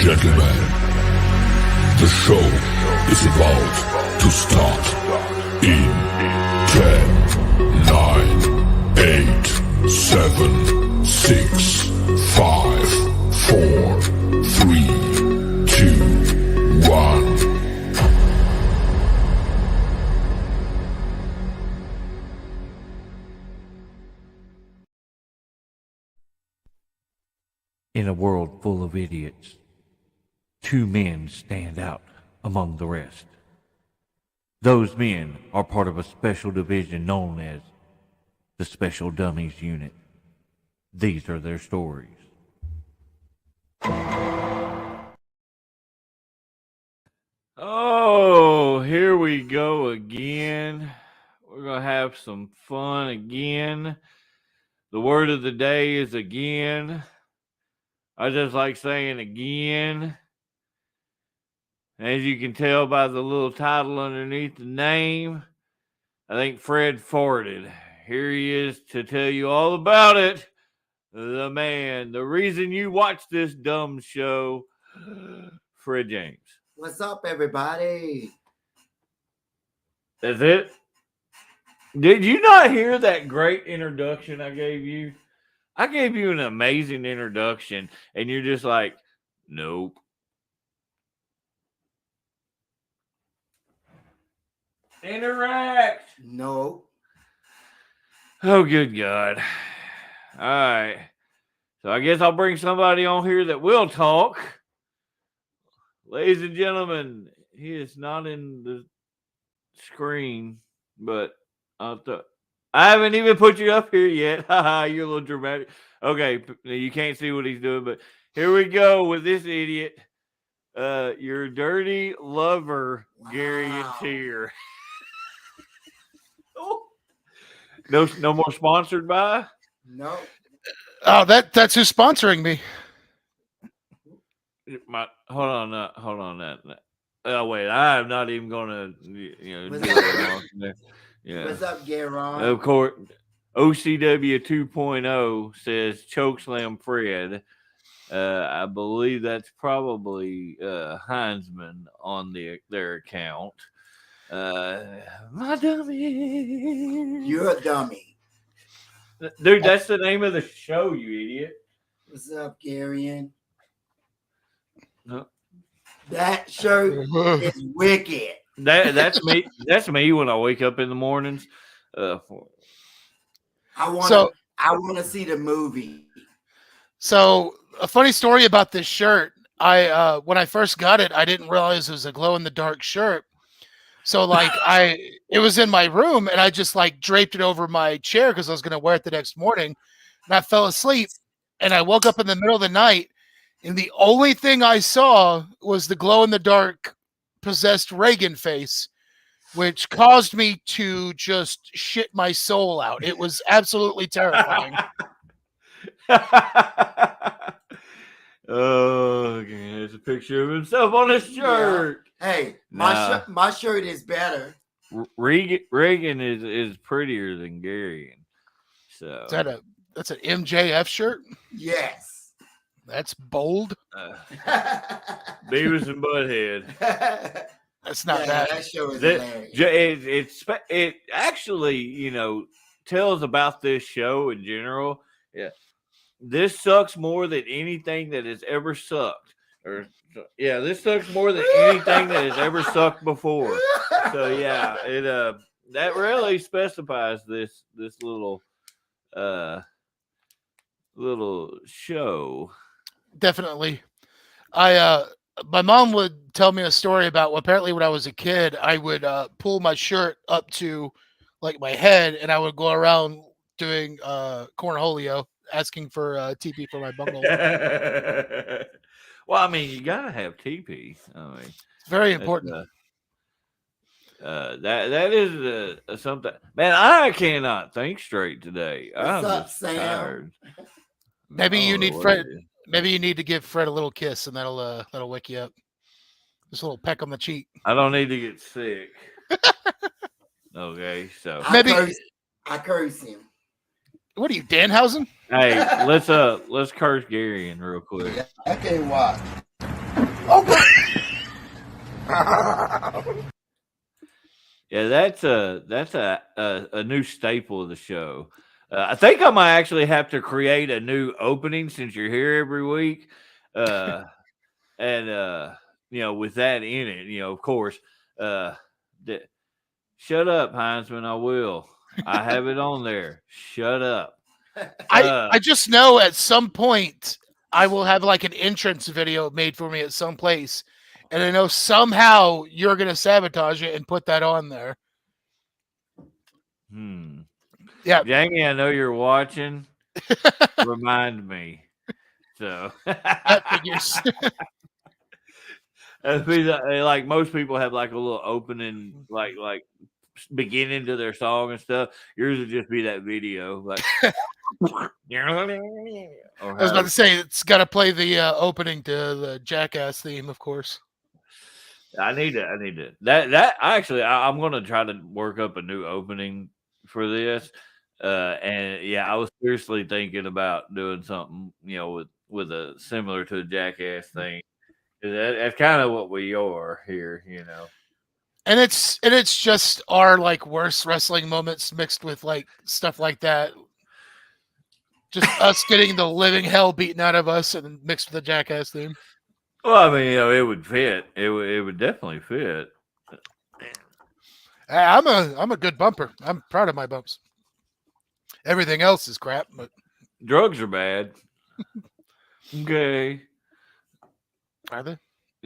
gentlemen, the show is about to start in 10, 9, 8, 7, 6, 5, 4, 3, 2, 1. In a world full of idiots, two men stand out among the rest. Those men are part of a special division known as the Special Dummies Unit. These are their stories. Oh, here we go again. We're going to have some fun again. The word of the day is again. I just like saying again. As you can tell by the little title underneath the name, I think Fred farted. Here he is to tell you all about it. The man, the reason you watch this dumb show, Fred James. What's up, everybody? That's it? Did you not hear that great introduction I gave you? I gave you an amazing introduction, and you're just like, nope. Interact. No. Oh, good God. All right. So I guess I'll bring somebody on here that will talk. Ladies and gentlemen, he is not in the screen, but I haven't even put you up here yet. Haha, you're a little dramatic. Okay, you can't see what he's doing, but here we go with this idiot. Your dirty lover, wow. Gary and Tier. No more sponsored by? No. Oh, that's who's sponsoring me. Hold on that. Oh wait, I'm not even gonna Yeah. What's up, Garon? Of course, OCW 2.0 says chokeslam Fred. I believe that's probably Heinzman on their account. My dummy. You're a dummy. Dude, that's the name of the show, you idiot. What's up, Garion? No. That shirt is wicked. That's me. That's me when I wake up in the mornings. I want to see the movie. So a funny story about this shirt. When I first got it, I didn't realize it was a glow in the dark shirt. So like it was in my room and I just like draped it over my chair because I was going to wear it the next morning. And I fell asleep and I woke up in the middle of the night and the only thing I saw was the glow in the dark possessed Reagan face, which caused me to just shit my soul out. It was absolutely terrifying. Oh, okay. There's a picture of himself on his shirt. Yeah. Hey, my shirt is better. Reagan is prettier than Gary. So that's an MJF shirt? Yes. That's bold. Beavis and Butthead. That's not bad. That show is hilarious. It actually, tells about this show in general. Yeah. This sucks more than anything that has ever sucked. This sucks more than anything that has ever sucked before. So yeah, it that really specifies this little show. Definitely. My mom would tell me a story about apparently when I was a kid, I would pull my shirt up to like my head and I would go around doing cornholio, asking for TP for my bungle. Well, I mean, you gotta have TP. I mean, it's very important. That is something. Man, I cannot think straight today. I'm just tired. Maybe you need Fred. Maybe you need to give Fred a little kiss, and that'll wake you up. Just a little peck on the cheek. I don't need to get sick. Okay, so I curse him. What are you, Danhausen? Hey, let's curse Gary in real quick. I tell you what. Yeah, that's a new staple of the show. I think I might actually have to create a new opening since you're here every week, and with that in it, of course, shut up, Heinzman. I will. I have it on there. Shut up. I just know at some point I will have like an entrance video made for me at some place, and I know somehow you're gonna sabotage it and put that on there. Yeah, Jamie, I know you're watching. Remind me. So that figures. Like most people have like a little opening, like beginning to their song and stuff. Yours would just be that video, like. I was about to say it's got to play the opening to the Jackass theme, of course. I need to. That actually, I'm going to try to work up a new opening for this. And yeah, I was seriously thinking about doing something, with a similar to the Jackass thing. That's kind of what we are here, And it's just our like worst wrestling moments mixed with like stuff like that. Just us getting the living hell beaten out of us and mixed with the Jackass theme. Well, I mean, it would fit. It would definitely fit. I'm a good bumper. I'm proud of my bumps. Everything else is crap, but drugs are bad. Okay. Are they?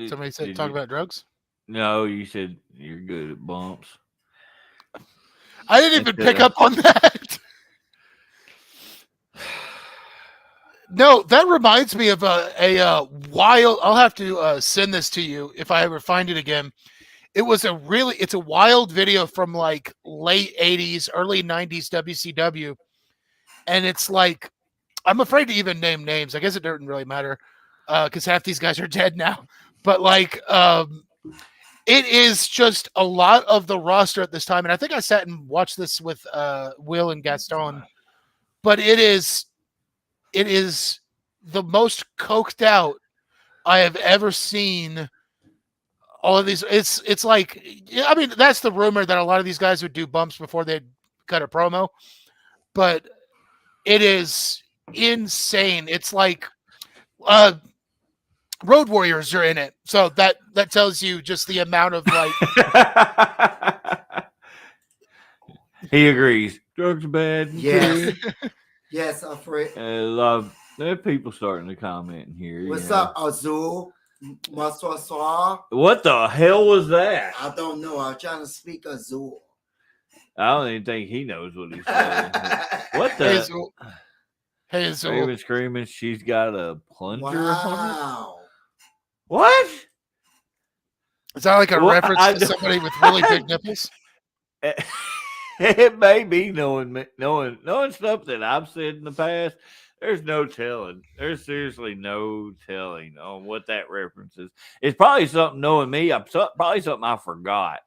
Somebody said talk about drugs? No, you said you're good at bumps. I didn't even pick up on that. No, that reminds me of a wild. I'll have to send this to you if I ever find it again. It's a wild video from like late 80s, early 90s WCW. And it's like, I'm afraid to even name names. I guess it doesn't really matter because half these guys are dead now. But like, it is just a lot of the roster at this time. And I think I sat and watched this with Will and Gaston. But it is the most coked out I have ever seen. All of these, it's like, I mean, that's the rumor that a lot of these guys would do bumps before they'd cut a promo, but it is insane. It's like Road Warriors are in it, so that tells you just the amount of like. He agrees. Drugs are bad. Yes, yes, I'm afraid. There are people starting to comment in here. What's up, Azul? What the hell was that? I don't know. I'm trying to speak Azul. I don't even think he knows what he's saying. What the? Hey, Azul. Even screaming, she's got a plunger. Wow. What? Is that like a reference to somebody with really big nipples? It may be knowing stuff that I've said in the past. There's no telling. There's seriously no telling on what that reference is. It's probably something, knowing me, probably something I forgot.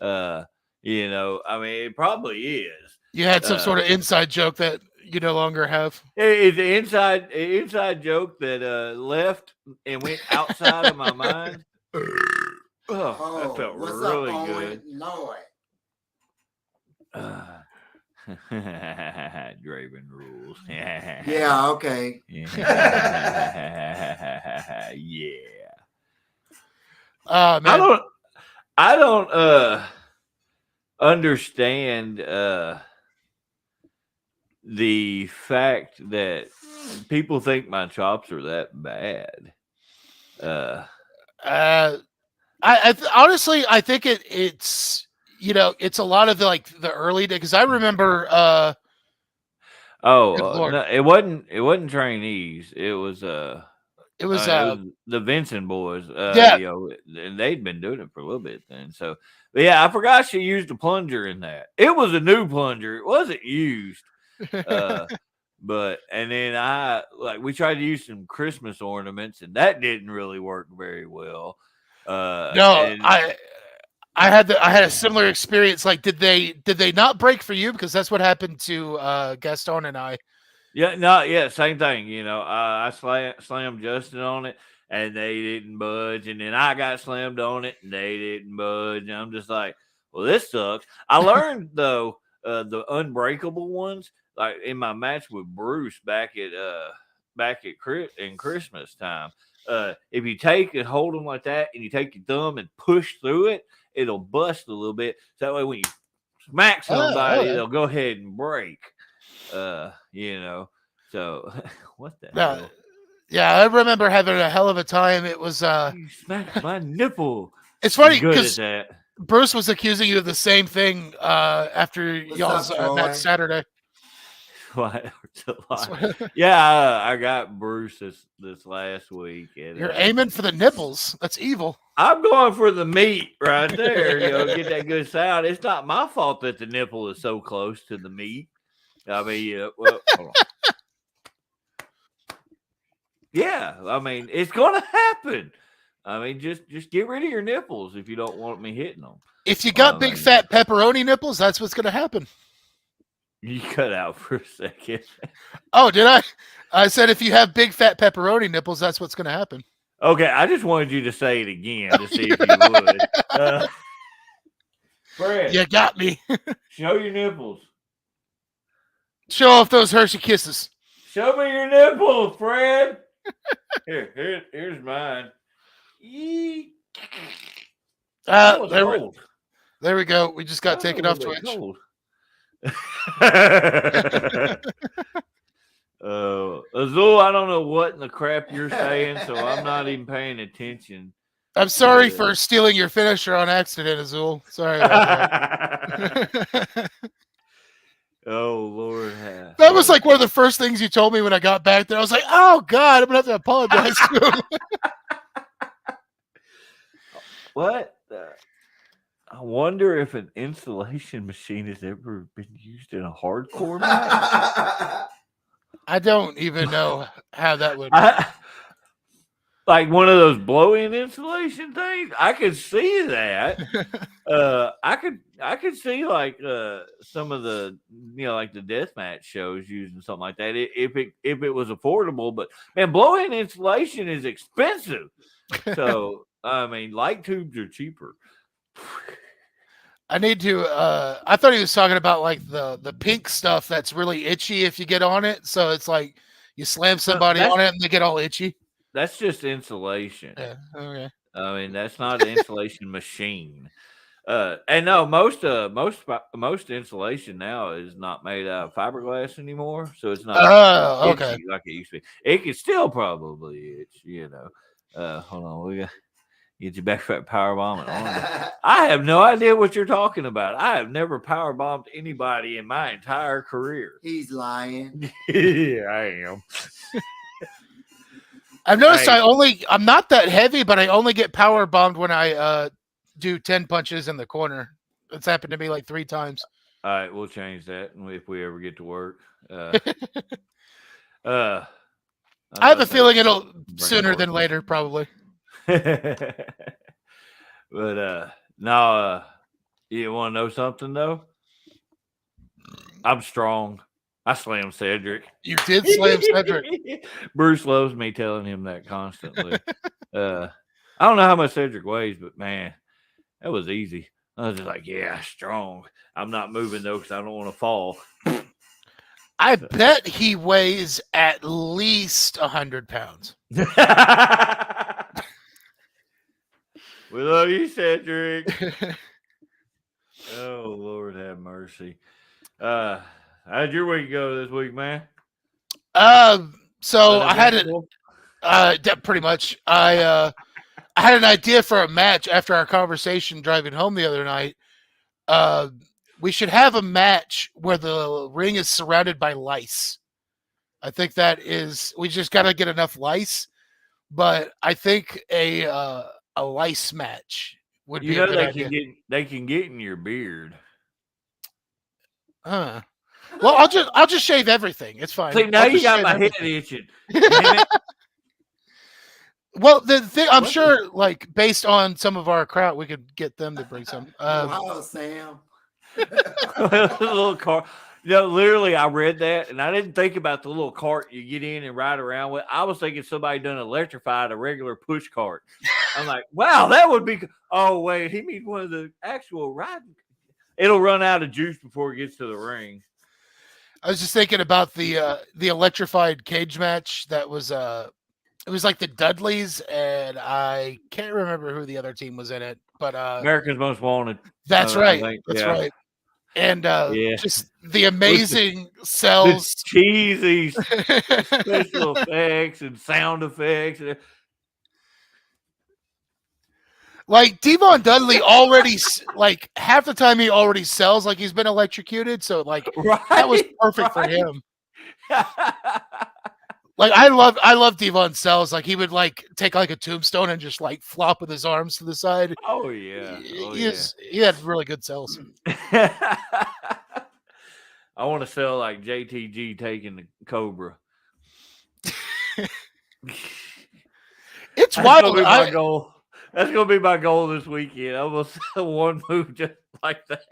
I mean, it probably is. You had some sort of inside joke that you no longer have. It's an inside joke that left and went outside of my mind. That felt really good. Lord. Draven rules. Yeah, okay. Yeah. Man. I don't understand the fact that people think my chops are that bad. Honestly, I think it's it's a lot of the early days, because I remember no, it wasn't trainees. It was the Vincent boys. And they'd been doing it for a little bit then. So, but yeah, I forgot she used a plunger in that. It was a new plunger. It wasn't used. But and then we tried to use some Christmas ornaments, and that didn't really work very well. I had a similar experience. Like, did they not break for you? Because that's what happened to Gaston and I. Yeah, same thing. I slammed Justin on it, and they didn't budge. And then I got slammed on it, and they didn't budge. And I'm just like, well, this sucks. I learned though the unbreakable ones, like in my match with Bruce back at Christmas time. If you take and hold them like that, and you take your thumb and push through it, it'll bust a little bit. So that way, when you smack somebody, they'll go ahead and break. You know. So what the hell? Yeah, I remember having a hell of a time. It was You smacked my nipple. It's funny Good because at that. Bruce was accusing you of the same thing after What's y'all's up, Troy? match Saturday. Yeah, I got Bruce this last week. And, You're aiming for the nipples. That's evil. I'm going for the meat right there. You know, get that good sound. It's not my fault that the nipple is so close to the meat. I mean, well, hold on. Yeah, I mean, it's gonna happen. I mean, just get rid of your nipples if you don't want me hitting them. If you got big fat pepperoni nipples, that's what's going to happen. You cut out for a second. Oh, did I? I said if you have big fat pepperoni nipples, that's what's going to happen. Okay, I just wanted you to say it again to see if you would. Fred, You got me. show your nipples. Show off those Hershey Kisses. Show me your nipples, Fred. Here's mine. There we go. We just got taken off Twitch. Azul, I don't know what in the crap you're saying, so I'm not even paying attention. I'm sorry for stealing your finisher on accident, Azul. Sorry about that. Oh, Lord. That was like one of the first things you told me when I got back there. I was like, oh, God, I'm going to have to apologize to him. What? I wonder if an insulation machine has ever been used in a hardcore match. I don't even know how that would. Like one of those blow-in insulation things. I could see that. I could see like some of the like the deathmatch shows using something like that if it was affordable. But man, blow-in insulation is expensive. So I mean, light tubes are cheaper. I need to. I thought he was talking about like the pink stuff that's really itchy if you get on it. So it's like you slam somebody on it and they get all itchy. That's just insulation. Yeah. Okay. I mean, that's not an insulation machine. And no, most insulation now is not made out of fiberglass anymore, so it's not okay like it used to be. It can still probably itch, Hold on, we got get you back for that power bomb. I have no idea what you're talking about. I have never power bombed anybody in my entire career. He's lying. Yeah, I am. I've noticed I'm not that heavy, but I only get power bombed when I do 10 punches in the corner. It's happened to me like 3 times. All right, we'll change that if we ever get to work. I have a feeling it'll sooner than later, probably. But no, you want to know something though? I'm strong. I slammed Cedric. You did slam Cedric. Bruce loves me telling him that constantly. I don't know how much Cedric weighs, but man, that was easy. I was just like, yeah, strong. I'm not moving though because I don't want to fall. I bet he weighs at least 100 pounds. We love you, Cedric. Oh, Lord have mercy. How'd your week go this week, man? So I had it pretty much. I had an idea for a match after our conversation driving home the other night. We should have a match where the ring is surrounded by lice. I think we just got to get enough lice, but I think a lice match would be a good idea. They can get in your beard. Well, I'll just shave everything. It's fine. See, now you got my head itching. Well, the thing I'm sure, like based on some of our crowd, we could get them to bring some. Wow, Sam. A little car. literally, I read that and I didn't think about the little cart you get in and ride around with. I was thinking somebody done electrified a regular push cart. I'm like, wow, that would be. Oh wait, he means one of the actual riding. It'll run out of juice before it gets to the ring. I was just thinking about the electrified cage match that was it was like the Dudleys, and I can't remember who the other team was in it, but America's Most Wanted. that's I right. think, That's yeah. right. And Yeah. just the amazing The cells. cheesy special effects and sound effects. Like Devon Dudley already, like half the time he already sells like he's been electrocuted. So like that was perfect for him. Like I love Devon Sells. Like he would like take like a tombstone and just like flop with his arms to the side. Oh yeah. He had really good cells. I want to sell like JTG taking the Cobra. It's That's wild. gonna be my goal. That's gonna be my goal this weekend. I'm gonna sell one move just like that.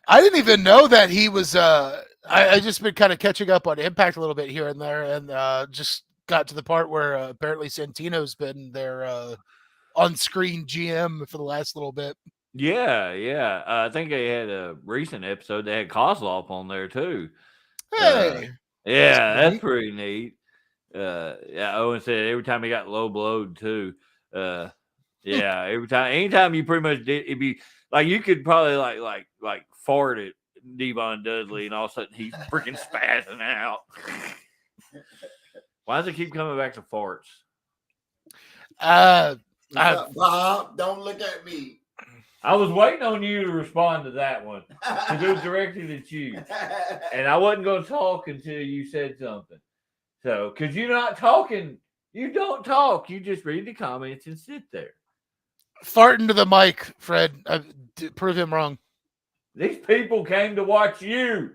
I didn't even know that he was. I just been kind of catching up on Impact a little bit here and there, and just got to the part where apparently Santino's been their on-screen GM for the last little bit. Yeah. I think they had a recent episode. They had Kozlov on there too. Hey, Yeah, that's neat. pretty neat. Yeah, Owen said every time he got low blowed too. Yeah, anytime you pretty much did, it'd be like you could probably like fart at Devon Dudley, and all of a sudden he's freaking spazzing out. Why does it keep coming back to farts? Bob, don't look at me. I was waiting on you to respond to that one because it was directed at you, and I wasn't going to talk until you said something. So, because you're not talking, you don't talk. You just read the comments and sit there. Fart into the mic, Fred. Prove him wrong. These people came to watch you.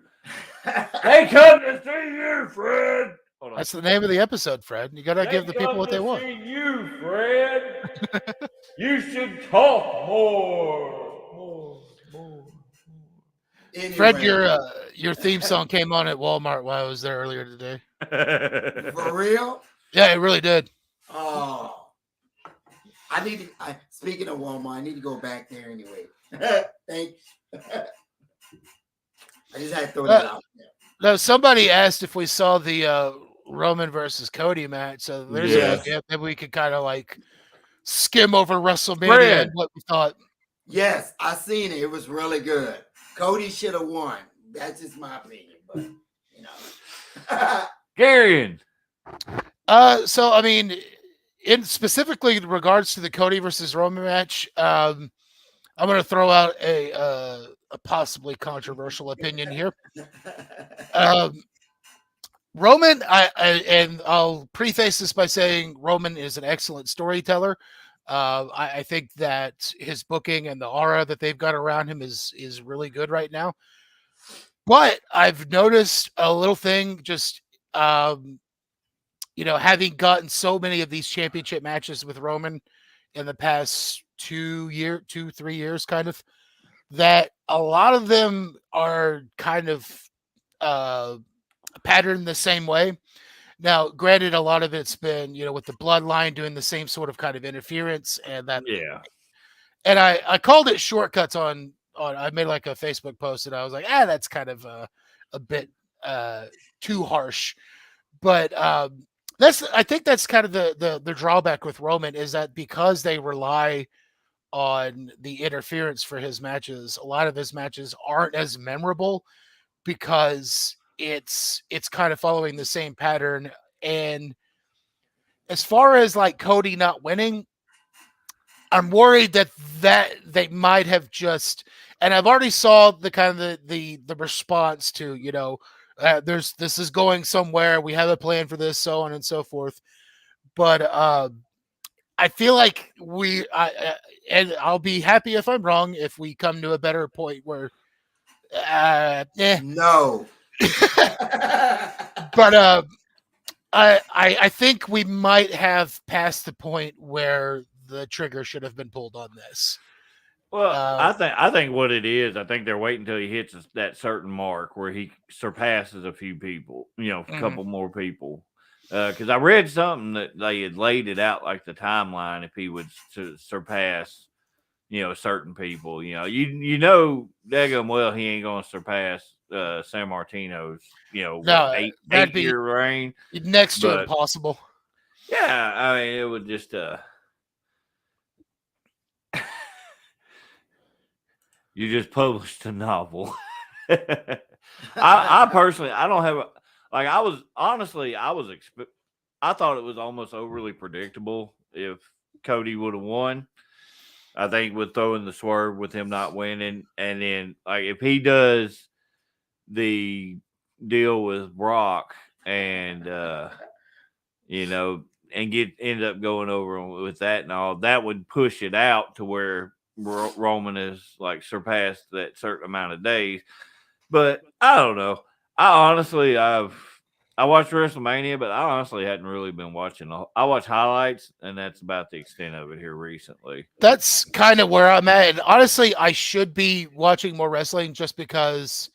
They come to see you, Fred. That's the name of the episode, Fred. You got to give the people what they want. See you, Fred. You should talk more. Anyway, Fred, your theme song came on at Walmart while I was there earlier today. for real? Yeah, it really did. Oh, speaking of Walmart, I need to go back there anyway. Thanks. I just had to throw that out there. No, somebody asked if we saw the Roman versus Cody match. So there's an idea that we could kind of like skim over WrestleMania and what we thought. Yes, I seen it. It was really good. Cody should have won. That's just my opinion, but you know. Garion. So I mean, in specifically in regards to the Cody versus Roman match, I'm going to throw out a possibly controversial opinion here. Roman, and I'll preface this by saying Roman is an excellent storyteller. I think that his booking and the aura that they've got around him is really good right now. But I've noticed a little thing, just having gotten so many of these championship matches with Roman in the past 3 years, kind of, that a lot of them are kind of patterned the same way. Now, granted, a lot of it's been, with the bloodline doing the same sort of kind of interference, and that, and I called it shortcuts on. I made like a Facebook post, and I was like, that's kind of a bit too harsh, but I think that's kind of the drawback with Roman, is that because they rely on the interference for his matches, a lot of his matches aren't as memorable because it's kind of following the same pattern. And as far as like Cody not winning, I'm worried that they might have just, and I've already saw the kind of the response to, this is going somewhere. We have a plan for this, so on and so forth. But I feel like and I'll be happy if I'm wrong, if we come to a better point where, No. But I think we might have passed the point where the trigger should have been pulled on this. Well, I think what it is, I think they're waiting until he hits that certain mark where he surpasses a few people, a couple more people. Because I read something that they had laid it out like the timeline if he would surpass, certain people. Daggum well he ain't gonna surpass San Martino's, no, that'd be 8-year reign. Next to impossible. Yeah, I mean it would just you just published a novel. I personally, I don't have I thought it was almost overly predictable if Cody would have won. I think with throwing the swerve with him not winning, and then if he does the deal with Brock and and end up going over with that and all, that would push it out to where Roman is surpassed that certain amount of days. But I don't know. I watched WrestleMania, but I honestly hadn't really been watching. I watch highlights, and that's about the extent of it here recently. That's kind of where I'm at. And honestly, I should be watching more wrestling just because.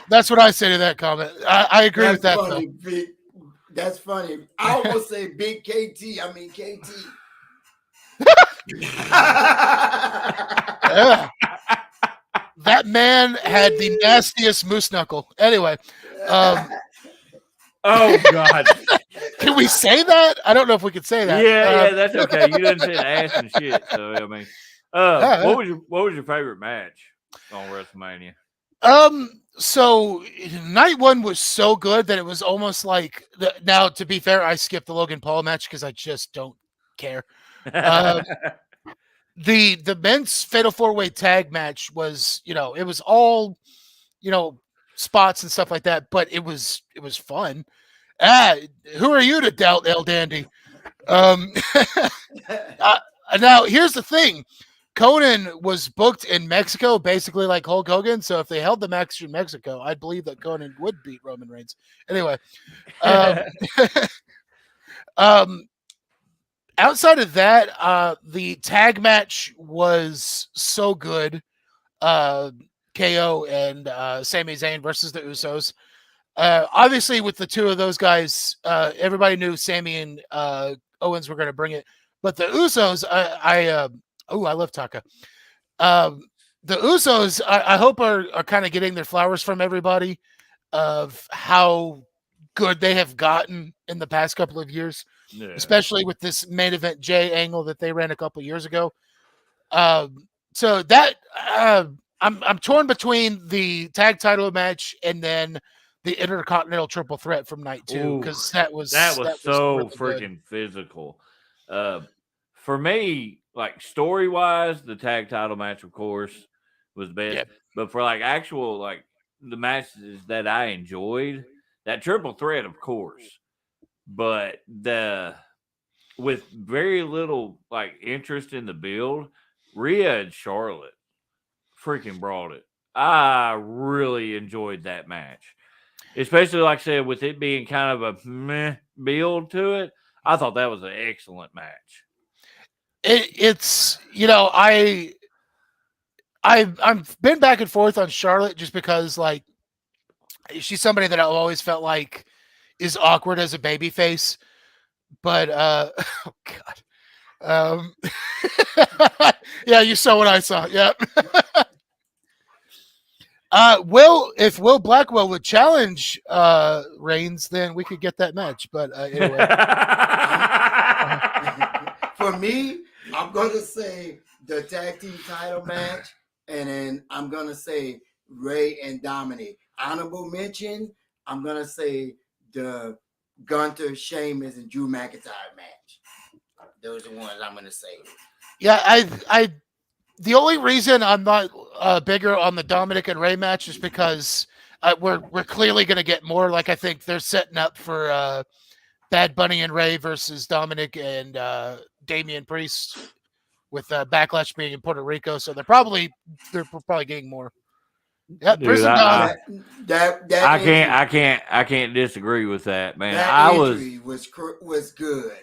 That's what I say to that comment. I agree with that. Funny, that's funny. I almost say Big KT. I mean KT. Yeah. That man had the nastiest moose knuckle. Anyway. Oh God. Can we say that? I don't know if we could say that. Yeah, that's okay. You didn't say ass and shit. So I mean, what was your favorite match on WrestleMania? So night one was so good that it was almost like now, to be fair, I skipped the Logan Paul match because I just don't care. The men's fatal 4-way tag match was, it was all, spots and stuff like that, but it was fun. Who are you to doubt El Dandy? Now here's the thing. Conan was booked in Mexico, basically like Hulk Hogan. So if they held the match in Mexico, I'd believe that Conan would beat Roman Reigns. Anyway, outside of that, the tag match was so good. KO and Sami Zayn versus the Usos. Obviously, with the two of those guys, everybody knew Sami and Owens were going to bring it. But the Usos, I love Taka. The Usos, I hope are kind of getting their flowers from everybody of how good they have gotten in the past couple of years, especially with this main event J angle that they ran a couple of years ago. So that I'm torn between the tag title match and then the Intercontinental Triple Threat from night 2 because that was so really freaking physical. For me, story wise, the tag title match, of course, was best. Yep. But for actual the matches that I enjoyed, that triple threat, of course. But with very little interest in the build, Rhea and Charlotte freaking brought it. I really enjoyed that match. Especially, like I said, with it being kind of a meh build to it, I thought that was an excellent match. It's I've been back and forth on Charlotte just because she's somebody that I've always felt like is awkward as a babyface, but oh god, yeah, you saw what I saw. Yep. If Will Blackwell would challenge Reigns, then we could get that match. But anyway, for me, I'm gonna say the tag team title match, and then I'm gonna say Ray and Dominic. Honorable mention, I'm gonna say the Gunther, Sheamus, and Drew McIntyre match. Those are the ones I'm gonna say. Yeah, I the only reason I'm not bigger on the Dominic and Ray match is because we're clearly going to get more. I think they're setting up for Bad Bunny and Ray versus Dominic and Damian Priest with Backlash being in Puerto Rico. So they're probably getting more. Yeah, dude, I can't disagree with that, man. That injury was good.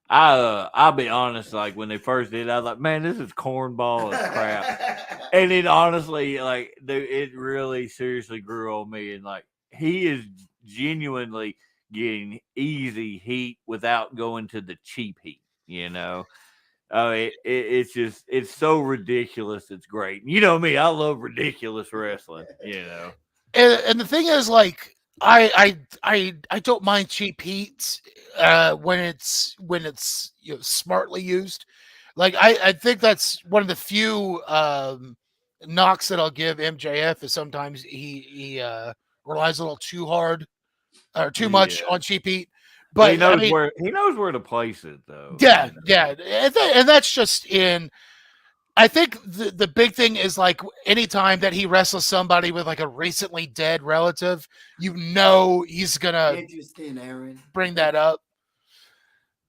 I'll be honest, like when they first did, I was like, man, this is cornball as crap. And it honestly, like, dude, it really seriously grew on me. And like, he is genuinely getting easy heat without going to the cheap heat. You know, oh, it's just it's so ridiculous. It's great. You know me, I love ridiculous wrestling. You know, And the thing is, like, I don't mind cheap heat when it's smartly used. Like I think that's one of the few knocks that I'll give MJF is sometimes he relies a little too hard or too much yeah. on cheap heat. But he But I knows mean, where to place it, though. yeah, You know? yeah, and that's just in. I think the big thing is like anytime that he wrestles somebody with like a recently dead relative, he's gonna Interesting, Aaron. bring that up.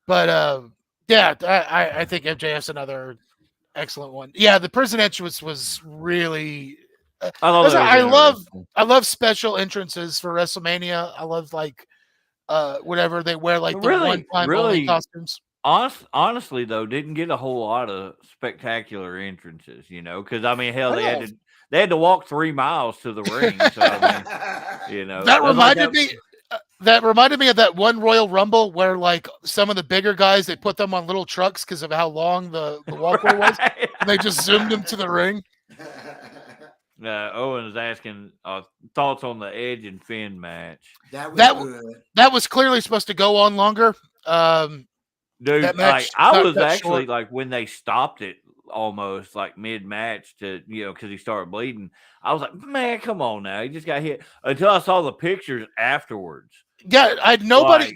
But yeah, I think MJF's another excellent one. Yeah, the prison entrance was really. I thought that was I love special entrances for WrestleMania. I love like whenever they wear like the Really, one time only costumes. honestly, though, didn't get a whole lot of spectacular entrances. You know, because I mean, hell, I know. they had to walk 3 miles to the ring. So I mean, you know, That that's like reminded me. That reminded me of that one Royal Rumble where, like, some of the bigger guys they put them on little trucks because of how long the walkway was, Right. and they just zoomed them to the ring. Owen is asking thoughts on the Edge and Finn match. That was That good. That was clearly supposed to go on longer. Dude, that like match I got was cut actually short. like when they stopped it almost like mid match to because he started bleeding. I was like, man, come on now, he just got hit. Until I saw the pictures afterwards. Yeah, Like,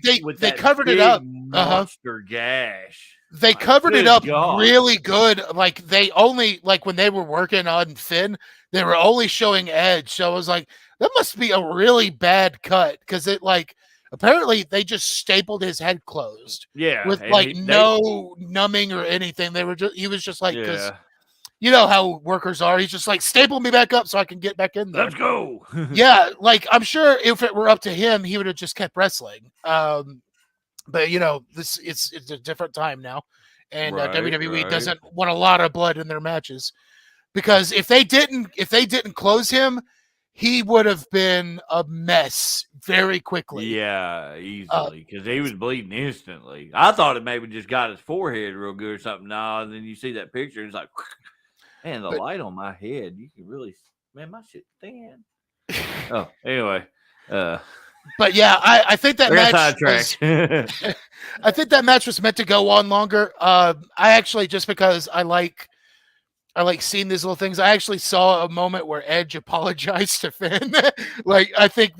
they with they that covered it big up. monster gash. They Like, covered it good up God. really good. Like they only like when they were working on Finn, they were only showing Edge. So I was like, that must be a really bad cut because it like apparently they just stapled his head closed Yeah, with and like they no numbing or anything. He was just like because yeah. you know how workers are. He's just like staple me back up so I can get back in there. Let's go. Yeah, like I'm sure if it were up to him, he would have just kept wrestling. But you know, it's a different time now, and Right, WWE right. doesn't want a lot of blood in their matches because if they didn't close him, he would have been a mess very quickly. Yeah, easily because he was bleeding instantly. I thought it maybe just got his forehead real good or something. No, and then you see that picture, and it's like, man, the But- light on my head, you can really, man, my shit thin. Oh, anyway, But yeah, I think that I got match sidetracked. I think that match was meant to go on longer. I actually just because I like seeing these little things. I actually saw a moment where Edge apologized to Finn. Like I think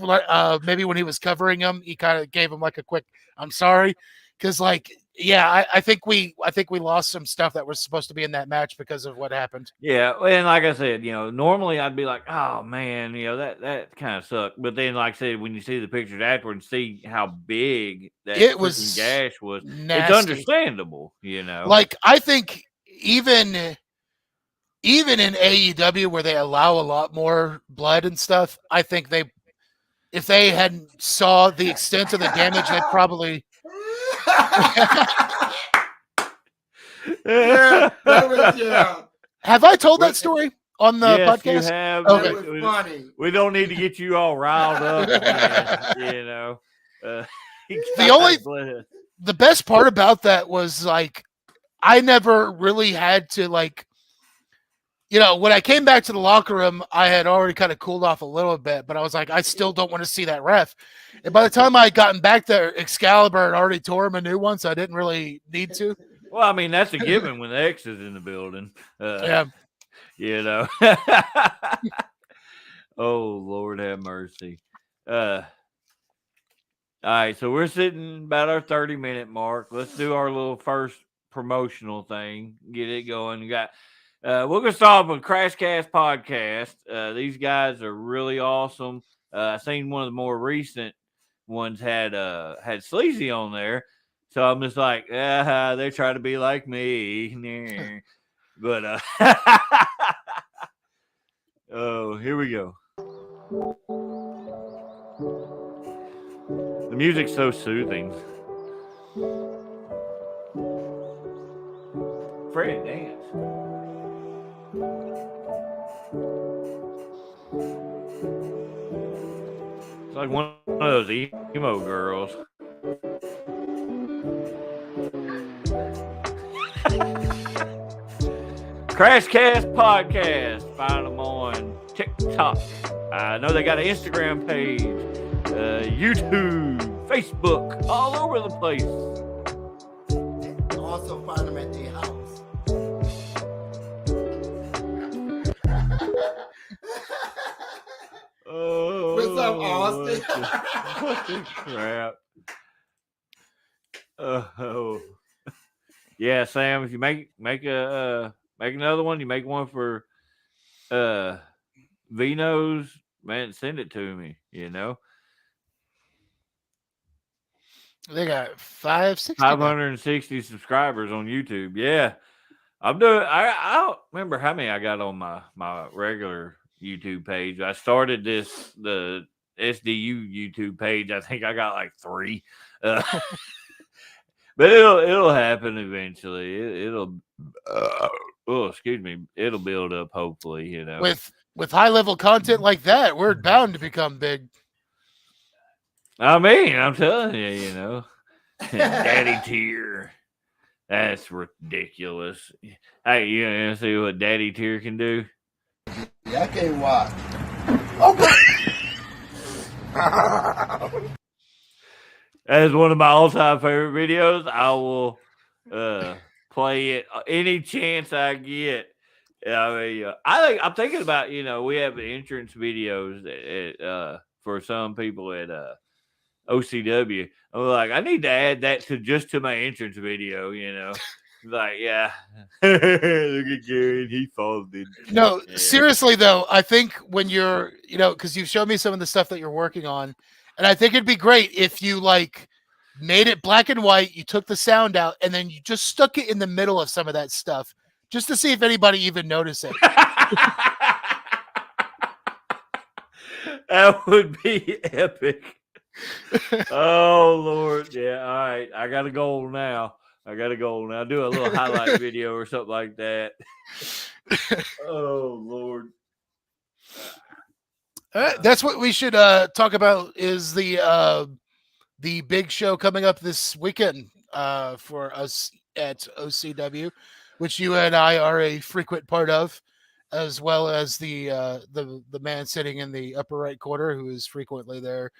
maybe when he was covering him, he kind of gave him like a quick "I'm sorry," because like yeah, I think we lost some stuff that was supposed to be in that match because of what happened. Yeah, and like I said, normally I'd be like, oh man, that kind of sucked. But then, like I said, when you see the pictures afterward and see how big that It freaking was gash was, it's nasty. understandable, Like I think even in AEW where they allow a lot more blood and stuff, I think if they hadn't saw the extent of the damage, they probably Yeah, that was yeah. Have I told that story on the yes, podcast? you have. Okay. That was funny. We don't need to get you all riled up again, The best part about that was like I never really had to like when I came back to the locker room, I had already kind of cooled off a little bit, but I was like, I still don't want to see that ref. And by the time I had gotten back there, Excalibur had already tore him a new one, so I didn't really need to. Well, I mean, that's a given when X is in the building. Yeah. Oh, Lord have mercy. All right, so we're sitting about our 30-minute mark. Let's do our little first promotional thing. Get it going. We got we're gonna start with Crashcast Podcast. These guys are really awesome. I seen one of the more recent ones had Sleazy on there, so I'm just like, they try to be like me, but oh, here we go. The music's so soothing. Fred dance. It's like one of those emo girls. Crashcast Podcast. Find them on TikTok. I know they got an Instagram page, YouTube, Facebook, all over the place. Also find them at their house. Oh, What's up, Austin? What the crap? Oh, yeah, Sam. If you make another one, you make one for Vino's, man. Send it to me. You know, They got 560 subscribers on YouTube. Yeah, I'm doing. I don't remember how many I got on my regular YouTube page. I started the SDU YouTube page. I think I got like 3. But it'll happen eventually. It'll excuse me. It'll build up hopefully, you know. With high level content like that, we're bound to become big. I mean, I'm telling you, you know. Daddy tier. That's ridiculous. Hey, you want to see what Daddy tier can do? Yeah, I can't watch. Okay. That is one of my all-time favorite videos. I will play it any chance I get. I mean, I'm thinking about, you know, we have entrance videos for some people at OCW. I'm like, I need to add that to my entrance video, you know. Like, yeah. Look at Gary, he folded. No, Yeah. seriously though, I think when you're, you know, because you've shown me some of the stuff that you're working on, and I think it'd be great if you like made it black and white, you took the sound out, and then you just stuck it in the middle of some of that stuff, just to see if anybody even noticed it. That would be epic. Oh Lord, yeah. All right, I got a goal now. Do a little highlight video or something like that. Oh Lord. That's what we should talk about is the big show coming up this weekend for us at OCW, which you and I are a frequent part of, as well as the man sitting in the upper right corner who is frequently there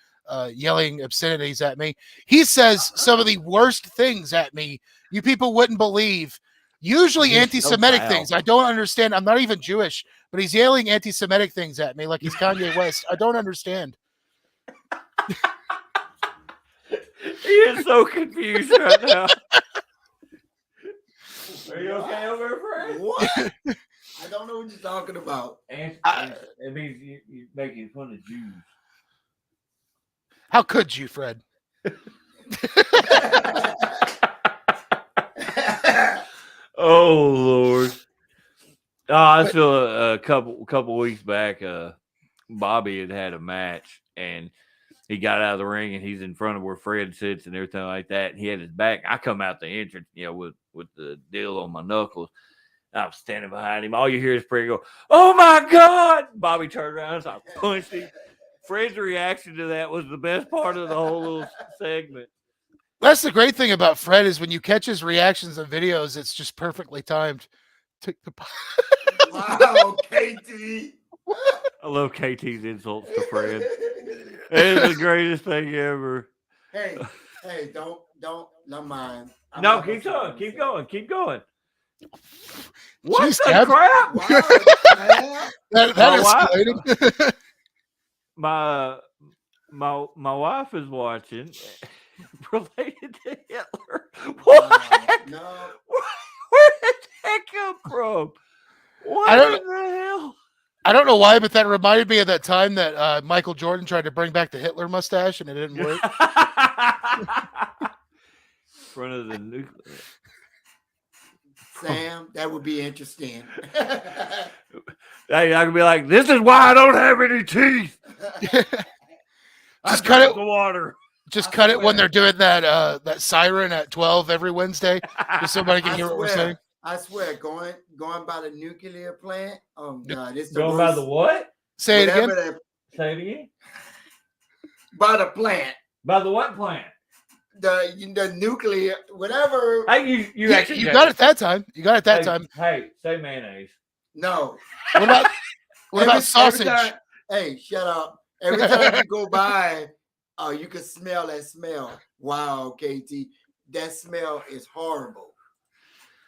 yelling obscenities at me. He says some of the worst things at me you people wouldn't believe. Usually He's so anti-Semitic foul. things. I don't understand. I'm not even Jewish, but he's yelling anti-Semitic things at me like he's Kanye West. I don't understand. He is so confused right now. Are you okay over there, Fred? What? I don't know what you're talking about. It means you're making fun of Jews. How could you, Fred? Oh Lord! I feel a couple weeks back, Bobby had a match and he got out of the ring and he's in front of where Fred sits and everything like that. And he had his back. I come out the entrance, you know, with the deal on my knuckles. I'm standing behind him. All you hear is Fred go, "Oh my God!" Bobby turned around, so I punched him. Fred's reaction to that was the best part of the whole little segment. That's the great thing about Fred is when you catch his reactions and videos, it's just perfectly timed. Wow, KT. I love KT's insults to Fred. It is the greatest thing ever. Hey, don't mind. No, keep going. What Jeez, the Dad. crap? Wow, That My escalated. My wife is watching. Related to Hitler. What? no. Where did that come from? What I don't in the hell? I don't know why, but that reminded me of that time that Michael Jordan tried to bring back the Hitler mustache and it didn't work. In front of the nuclear. Sam, that would be interesting. Hey, I could be like, this is why I don't have any teeth. Just cut it. The water. Just cut it when they're doing that siren at 12 every Wednesday, just so somebody can I hear what we're swear. saying. I swear, going by the nuclear plant. Oh God, it's the Going worst. by the what? Say it again. Whatever Say it again. by the plant. By the what plant? The nuclear, whatever. Hey, you actually You got it that time. You got it that time. Hey, say mayonnaise. No. What about Every sausage? time- hey, shut up. Every time you go by, you can smell that smell. Wow, KT. That smell is horrible.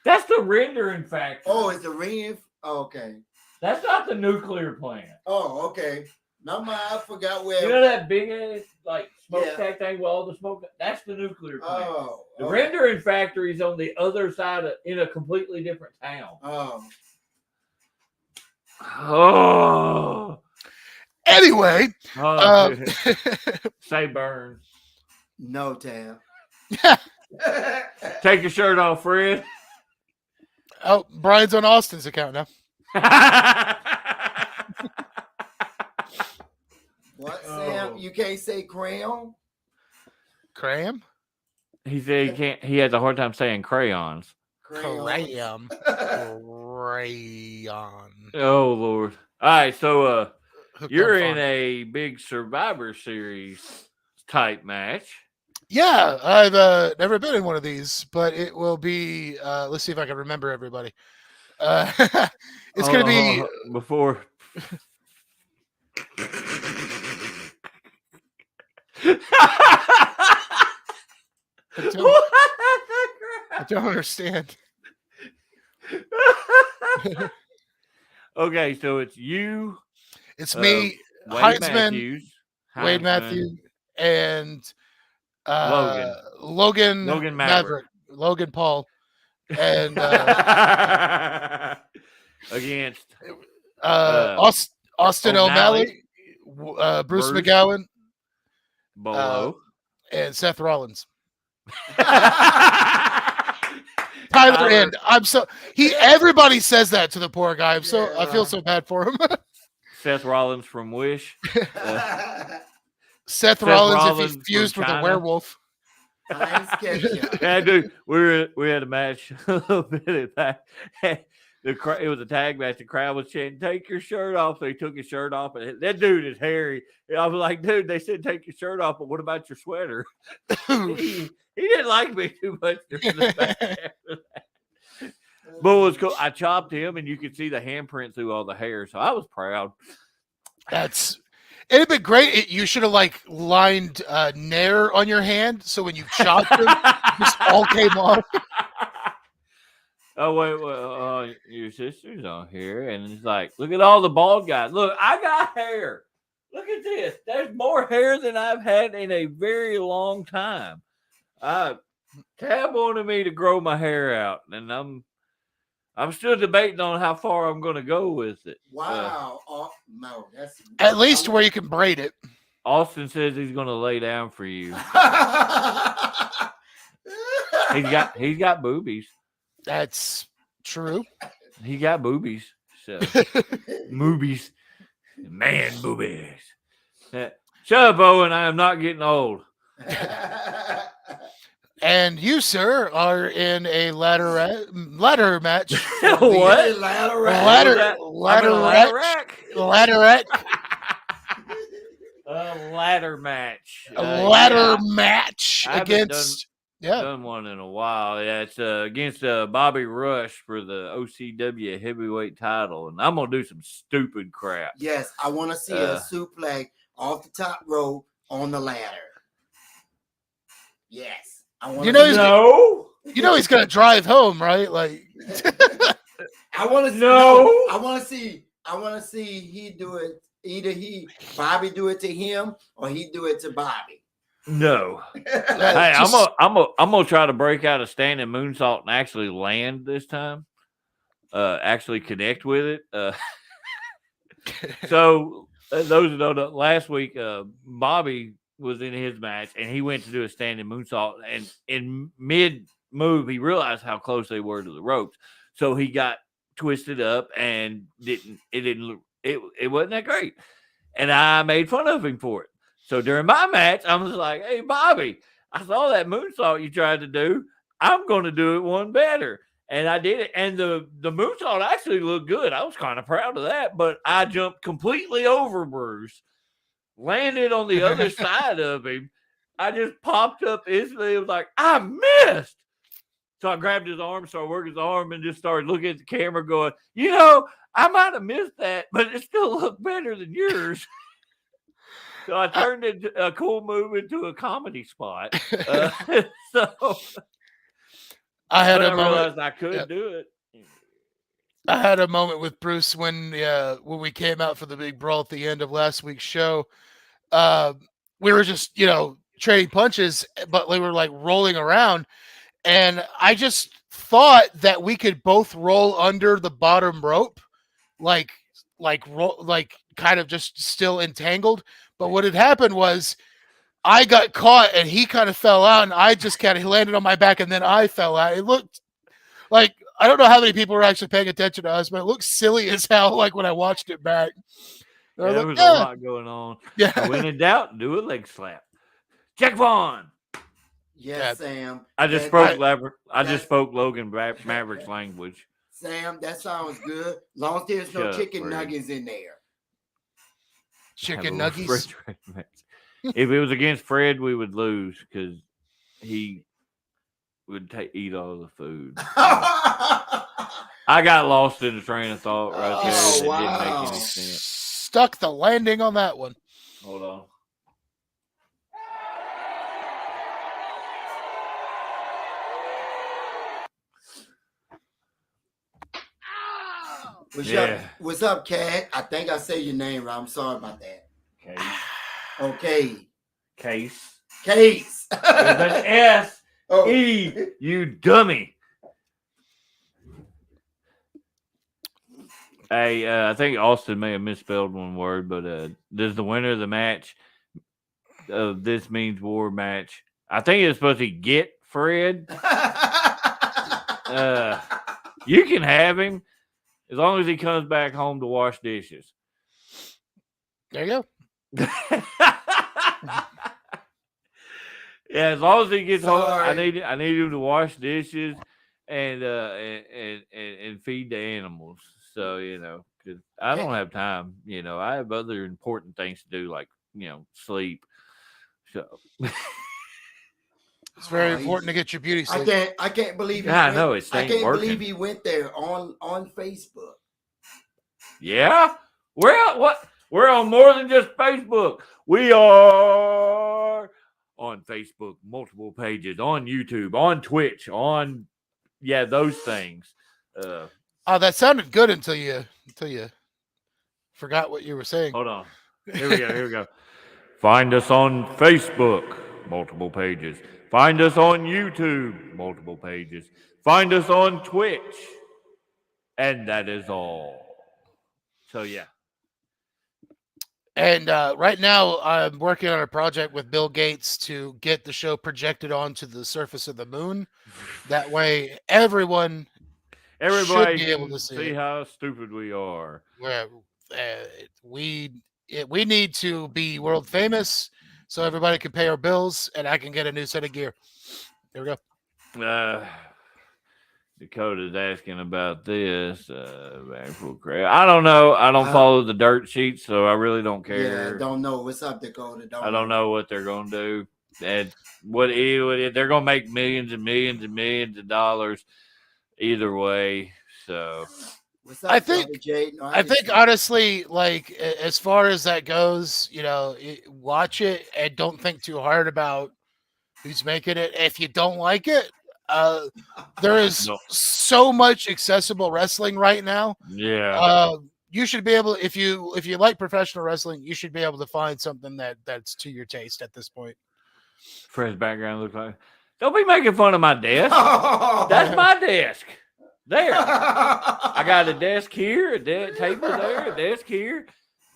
That's the rendering factory. Oh, it's the ring? Oh, okay. That's not the nuclear plant. Oh, okay. No mind, I forgot where. You know that big ass like smoke Yeah. tank thing with all the smoke? That's the nuclear plant. Oh. The okay. rendering factory is on the other side in a completely different town. Oh. Oh. Anyway, Say burn. No, Tam. Take your shirt off, Fred. oh, Brian's on Austin's account now. What, Oh. Sam? You can't say crayon? Cram? He said he can't. He has a hard time saying crayons. Crayon. Oh Lord! All right, so Hooked you're on in fun. a big Survivor Series type match. Yeah, I've never been in one of these, but it will be. Let's see if I can remember everybody. It's going to be before. I don't understand. Okay, so it's you, It's me, Wade Heitzman, Wade Heisman, Matthew, and Logan Logan Maverick. Logan Paul, and against Austin O'Malley, Bruce Bruce. McGowan, Bolo. and Seth Rollins. Tyler End. Everybody says that to the poor guy. I feel so bad for him. Seth Rollins from Wish. Seth Rollins if Rollins he fused from with a China. werewolf. Yeah, dude, we had a match a little bit back. It was a tag match. The crowd was chanting, "Take your shirt off." So he took his shirt off, and that dude is hairy. I was like, "Dude, they said take your shirt off, but what about your sweater?" he didn't like me too much during the match after that. But it was cool. I chopped him, and you could see the handprint through all the hair, so I was proud. It'd been great. You should have lined Nair on your hand, so when you chopped him, this all came off. Oh wait, your sister's on here, and it's like, look at all the bald guys. Look, I got hair. Look at this. There's more hair than I've had in a very long time. Tab wanted me to grow my hair out, and I'm still debating on how far I'm going to go with it. Wow. No, that's At least where you can braid it. Austin says he's going to lay down for you. He's got boobies. That's true. He got boobies. So movies, man, boobies. Shut up, Owen. I am not getting old. And you, sir, are in a ladder match. What? Ladderette. Ladderette. A ladder match. A ladder match I haven't against. done one in a while. Yeah, it's against Bobby Rush for the OCW heavyweight title, and I'm gonna do some stupid crap. Yes, I want to see a suplex off the top rope on the ladder. Yes, I want. You know he's gonna drive home, right? Like, I want to. No. I want to see. I want to see he do it. Either Bobby do it to him, or he do it to Bobby. No. Hey, I'm gonna try to break out a standing moonsault and actually land this time. Actually connect with it. So those who don't know, last week Bobby was in his match and he went to do a standing moonsault, and in mid move he realized how close they were to the ropes, so he got twisted up and it wasn't that great, and I made fun of him for it. So during my match, I was like, "Hey, Bobby, I saw that moonsault you tried to do. I'm going to do it one better." And I did it. And the moonsault actually looked good. I was kind of proud of that. But I jumped completely over Bruce, landed on the other side of him. I just popped up instantly. It was like, I missed. So I grabbed his arm, started working his arm, and just started looking at the camera going, I might have missed that, but it still looked better than yours. So I turned a cool move into a comedy spot. So I realized I could do it. I had a moment with Bruce when we came out for the big brawl at the end of last week's show. We were just, trading punches, but we were like rolling around. And I just thought that we could both roll under the bottom rope, like kind of just still entangled. But what had happened was I got caught and he kind of fell out, and I just kind of landed on my back, and then I fell out. It looked like, I don't know how many people were actually paying attention to us, but it looked silly as hell, like when I watched it back. There was a lot going on. Yeah. When in doubt, do a leg slap. Jack Vaughn. Yes, Sam. I just spoke Logan Maverick's language. Sam, that sounds good. Long as there's no chicken nuggets in there. Chicken nuggets? If it was against Fred, we would lose because he would eat all the food. I got lost in the train of thought right there. It didn't make any sense. Stuck the landing on that one. Hold on. What's up, Cat? I think I said your name right. I'm sorry about that. Okay. Case. Case. With an S-E, you dummy. Hey, I think Austin may have misspelled one word, but does the winner of the match of This Means War match, I think it's supposed to get Fred. You can have him as long as he comes back home to wash dishes. There you go. Yeah, as long as he gets home, I need him to wash dishes and feed the animals. So, because I don't have time. I have other important things to do, like sleep. So it's very important to get your beauty sleep. I can't believe. I know it's. I can't believe he went there on Facebook. Yeah, we're on more than just Facebook. We are on Facebook, multiple pages, on YouTube, on Twitch, on those things. Oh, that sounded good until you forgot what you were saying. Hold on. Here we go. Find us on Facebook, multiple pages. Find us on YouTube, multiple pages. Find us on Twitch. And that is all. So, yeah. And right now, I'm working on a project with Bill Gates to get the show projected onto the surface of the moon. That way, everybody should be able to see how stupid we are. We need to be world famous so everybody can pay our bills and I can get a new set of gear. There we go. Dakota's asking about this. I don't know. I don't follow the dirt sheets, so I really don't care. Yeah, don't know. What's up, Dakota? I don't know what they're going to do. And they're going to make millions and millions and millions of dollars either way. So what's up, I think honestly, like as far as that goes, watch it and don't think too hard about who's making it. If you don't like it, there is so much accessible wrestling right now. Yeah. You should be able, if you like professional wrestling, you should be able to find something that's to your taste at this point. Fred's background looks like. Don't be making fun of my desk. That's my desk. There. I got a desk here, table there, a desk here.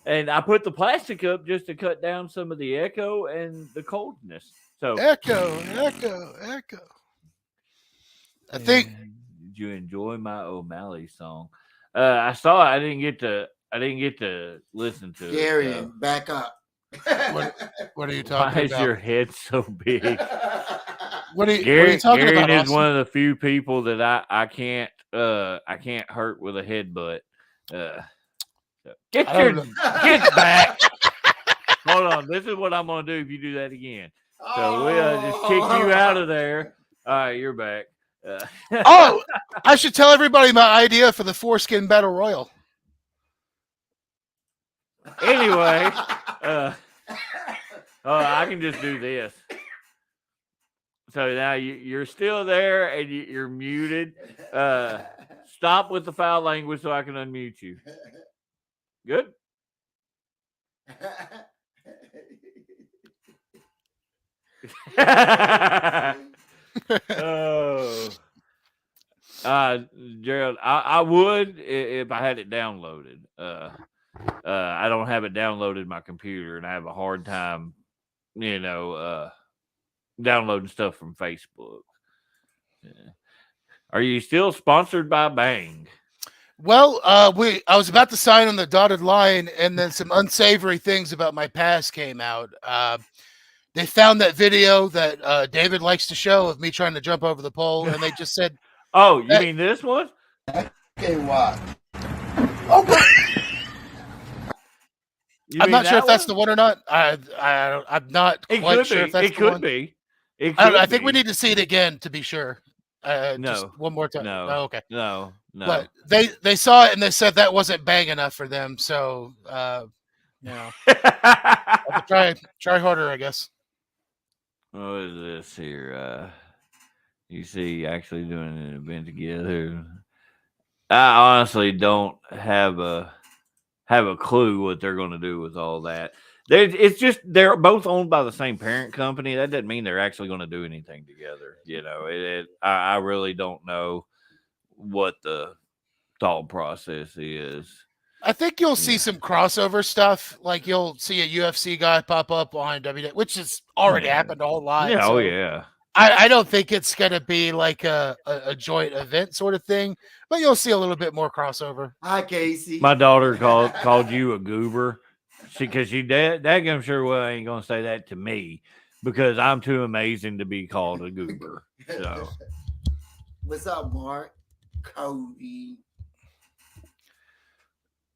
And I put the plastic up just to cut down some of the echo and the coldness. So echo. I think. Did you enjoy my O'Malley song? I saw it. I didn't get to listen to Gary, it. Back up. What are you talking about? Why is your head so big? What are you talking Gary about, is Austin? one of the few people that I can't hurt with a headbutt. So get I don't know. back. Hold on. This is what I'm gonna do if you do that again. So we'll just kick you out of there. All right, you're back. Oh, I should tell everybody my idea for the foreskin battle royal. Anyway, I can just do this. So now you're still there and you're muted. Stop with the foul language so I can unmute you. Good. Oh, Gerald, I would if I had it downloaded. I don't have it downloaded my computer, and I have a hard time, downloading stuff from Facebook. Yeah. Are you still sponsored by Bang? Well, I was about to sign on the dotted line, and then some unsavory things about my past came out. They found that video that David likes to show of me trying to jump over the pole, and they just said, "Oh, you mean this one?" Okay, what? Okay. I'm not sure if that's the one or not. I'm not quite sure if that's it the one. Could be. I think we need to see it again to be sure. No, just one more time. No, oh, okay. No. But they saw it and they said that wasn't bang enough for them. So, have to try harder, I guess. What is this here? You see, actually doing an event together. I honestly don't have a clue what they're going to do with all that. It's just they're both owned by the same parent company. That doesn't mean they're actually going to do anything together. I really don't know what the thought process is. I think you'll see some crossover stuff. Like you'll see a UFC guy pop up on WWE, which has already happened a whole lot. Yeah, so yeah. I don't think it's going to be like a joint event sort of thing, but you'll see a little bit more crossover. Hi, Casey. My daughter called you a goober. Because she dadgum sure well ain't gonna say that to me because I'm too amazing to be called a goober. So, what's up, Mark? Cody.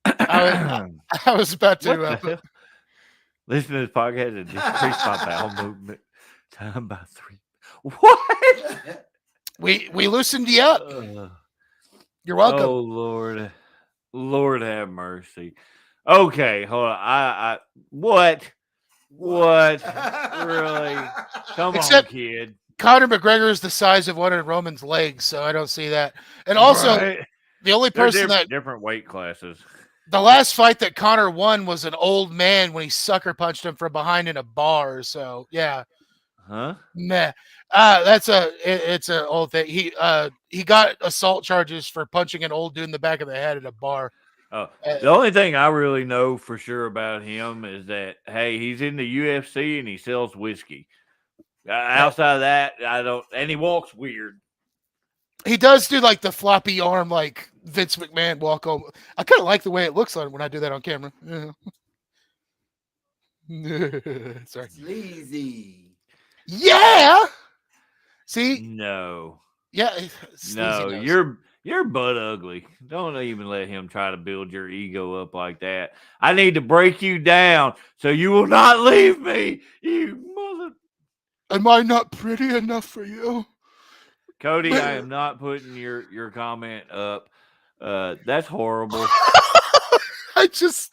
I was about to listen to this podcast and decrease my bowel movement time by 3. What? We loosened you up. You're welcome. Oh Lord have mercy. Okay, hold on. What? Really? Come on, kid. Conor McGregor is the size of one of Roman's legs, so I don't see that. And also, the only person that different weight classes. The last fight that Conor won was an old man when he sucker punched him from behind in a bar. So yeah. Huh? Meh. It's an old thing. He got assault charges for punching an old dude in the back of the head at a bar. Oh, the only thing I really know for sure about him is that, hey, he's in the UFC and he sells whiskey. Outside of that, I don't, and he walks weird. He does do like the floppy arm, like Vince McMahon walk over. I kind of like the way it looks on when I do that on camera. Sorry. Sleazy. Yeah. See? No. Yeah. No, you're butt ugly. Don't even let him try to build your ego up like that. I need to break you down so you will not leave me, you mother. Am I not pretty enough for you? Cody, I am not putting your comment up. That's horrible. I just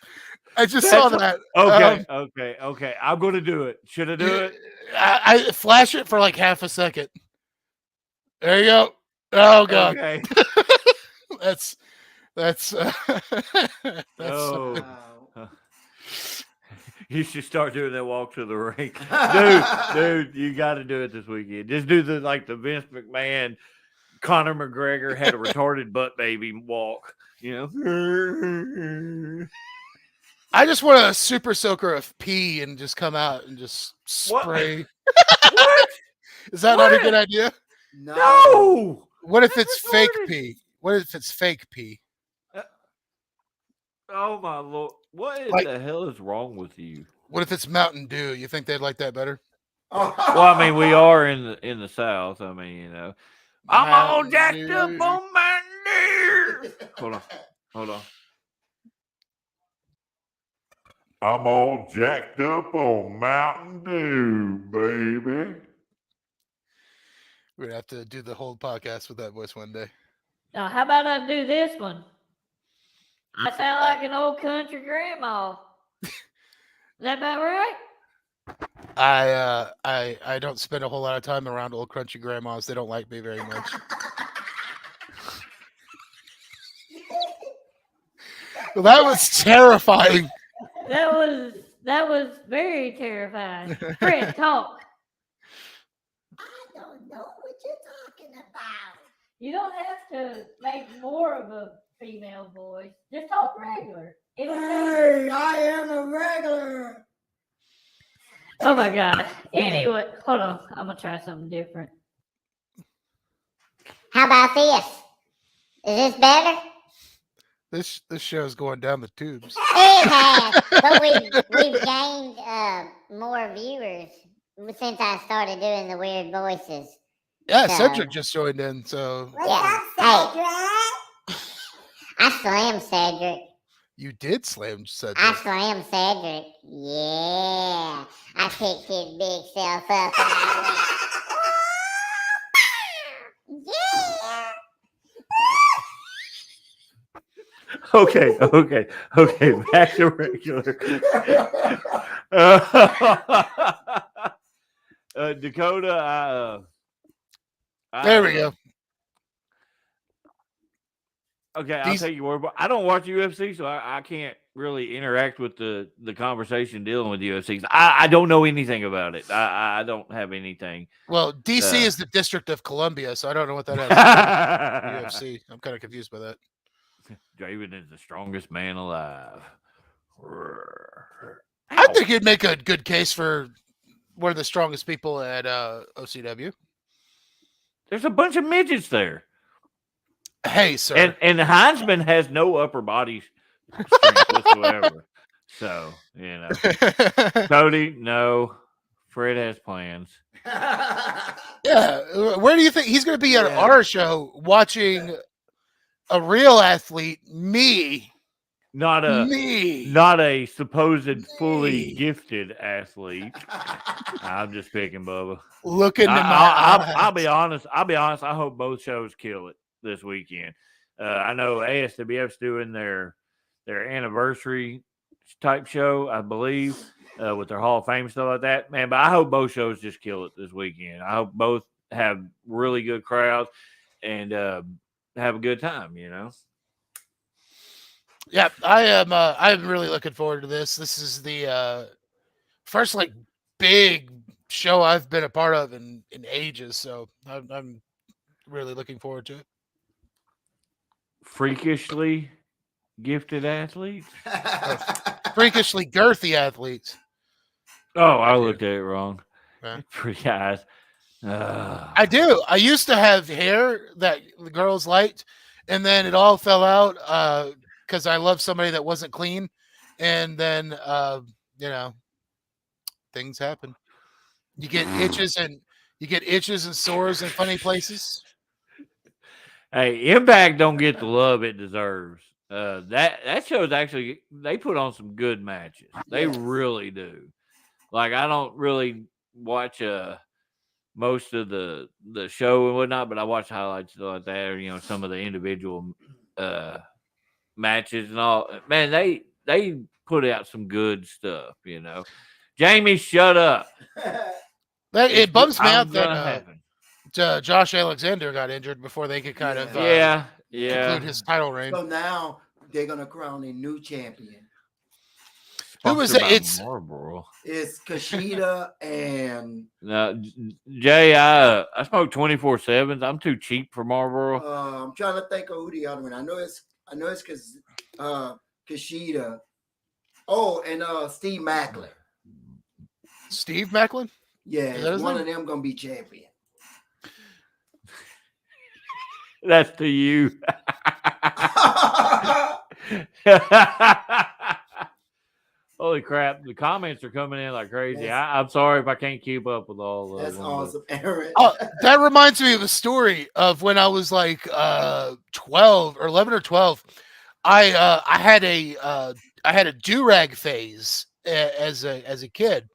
saw that. Okay. I'm going to do it. Should I do it? I flash it for like half a second. There you go. Oh God. Okay. that's oh. You should start doing that walk to the ring. Dude, you got to do it this weekend. Just do the Vince McMahon, Conor McGregor had a retarded butt baby walk, you know? I just want a super soaker of pee and just come out and just spray. What? Is that not a good idea? No. What if it's fake pee? What if it's fake pee? Oh my Lord. What the hell is wrong with you? What if it's Mountain Dew? You think they'd like that better? Well, I mean, we are in the South. I mean, you know, I'm all jacked up on my knees. Hold on. I'm all jacked up on Mountain Dew, baby. We're gonna have to do the whole podcast with that voice one day. Now, how about I do this one? I sound like an old country grandma. Is that about right? I don't spend a whole lot of time around old crunchy grandmas. They don't like me very much. Well, that was terrifying. That was very terrifying. Fred, talk. I don't know what you're talking about. You don't have to make more of a female voice. Just talk regular. Hey, I am a regular. Oh my God. Anyway, hold on. I'm gonna try something different. How about this? Is this better? This show's going down the tubes. It has, but we've gained more viewers since I started doing the weird voices. Yeah, So- Cedric just joined in, so Yeah. Hey, I slammed Cedric. you did slam Cedric. I slammed Cedric. Yeah. I picked his big self up. Yeah. Okay. Back to regular. Dakota, There we go. Okay, I'll take your word. But I don't watch UFC, so I can't really interact with the conversation dealing with UFC. I don't know anything about it. I don't have anything. Well, DC is the District of Columbia, so I don't know what that has to do with UFC. I'm kind of confused by that. Draven is the strongest man alive. I think you'd make a good case for one of the strongest people at OCW. There's a bunch of midgets there. Hey, sir. And Heinzman has no upper body strength whatsoever. So, you know. Cody, no. Fred has plans. Yeah. Where do you think he's going to be at our show watching a real athlete, me? Not a supposed fully gifted athlete. I'm just picking Bubba. Look into my I'll be honest. I hope both shows kill it this weekend. I know ASWF's doing their anniversary type show, I believe, with their Hall of Fame stuff like that. Man, but I hope both shows just kill it this weekend. I hope both have really good crowds and have a good time. You know. Yeah, I am. I'm really looking forward to this. This is the first big show I've been a part of in ages, so I'm really looking forward to it. Freakishly gifted athletes. Freakishly girthy athletes. Oh, I looked at it wrong. Yeah. Pretty eyes. I do. I used to have hair that the girls liked, and then it all fell out because I loved somebody that wasn't clean, and then things happen. You get itches and sores in funny places. Hey, Impact don't get the love it deserves. That show's actually, they put on some good matches. They really do. Like, I don't really watch most of the show and whatnot, but I watch highlights like that, or some of the individual matches and all. Man, they put out some good stuff. Jamie, shut up. It bums me I'm out gonna that happen. Josh Alexander got injured before they could kind of conclude his title reign. So now they're gonna crown a new champion. Who was it? Marlboro. It's Kushida and Jay. I smoke 24/7s. I'm too cheap for Marlboro. I'm trying to think of who the other one. I know it's because Kushida. Oh, and Steve Macklin. Steve Macklin? Yeah, one of them gonna be champion. That's to you. Holy crap! The comments are coming in like crazy. Yes. I'm sorry if I can't keep up with all of That's them. awesome, Aaron. Oh, that reminds me of a story of when I was like 12 or 11 or 12. I had a do-rag phase as a kid.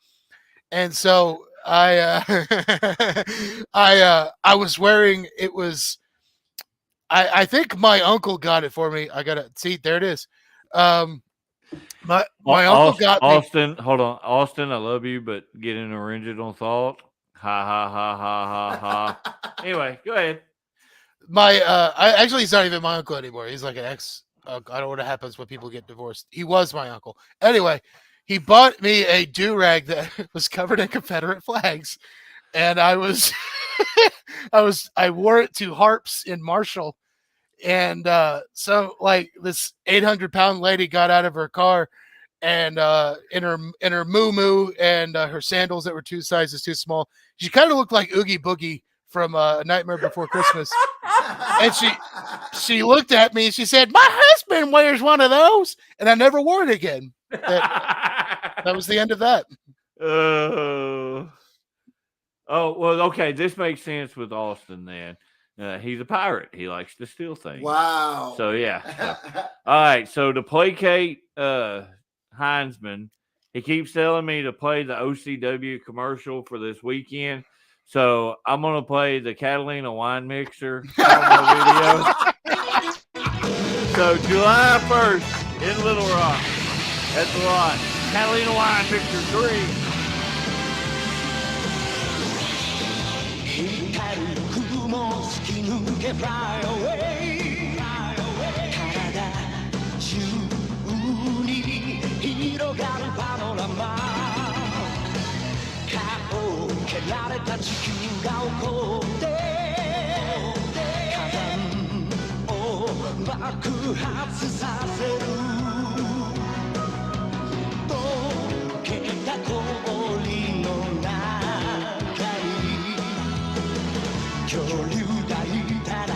And so I was wearing it was I think my uncle got it for me. I got to see, there it is. My uncle got me. Austin, hold on, Austin. I love you, but get an original thought. Ha ha ha ha ha ha. Anyway, go ahead. My actually he's not even my uncle anymore. He's like an ex. I don't know what happens when people get divorced. He was my uncle. Anyway, he bought me a do-rag that was covered in Confederate flags, and I wore it to harps in Marshall, and so like this 800-pound lady got out of her car, and in her moo and her sandals that were 2 sizes too small. She kind of looked like Oogie Boogie from Nightmare Before Christmas. And she looked at me and she said, "My husband wears one of those," and I never wore it again. That was the end of that. Oh, well, okay. This makes sense with Austin then. He's a pirate. He likes to steal things. Wow. So yeah. All right. So to placate Heinzman, he keeps telling me to play the OCW commercial for this weekend. So I'm gonna play the Catalina wine mixer video. So July 1st in Little Rock at the lot. Catalina wine mixer 3. 光も突き抜け Fly away 体中に広がるパノラマ顔を蹴られた地球が起こって火山を爆発させる溶けた氷の中に恐竜がいたら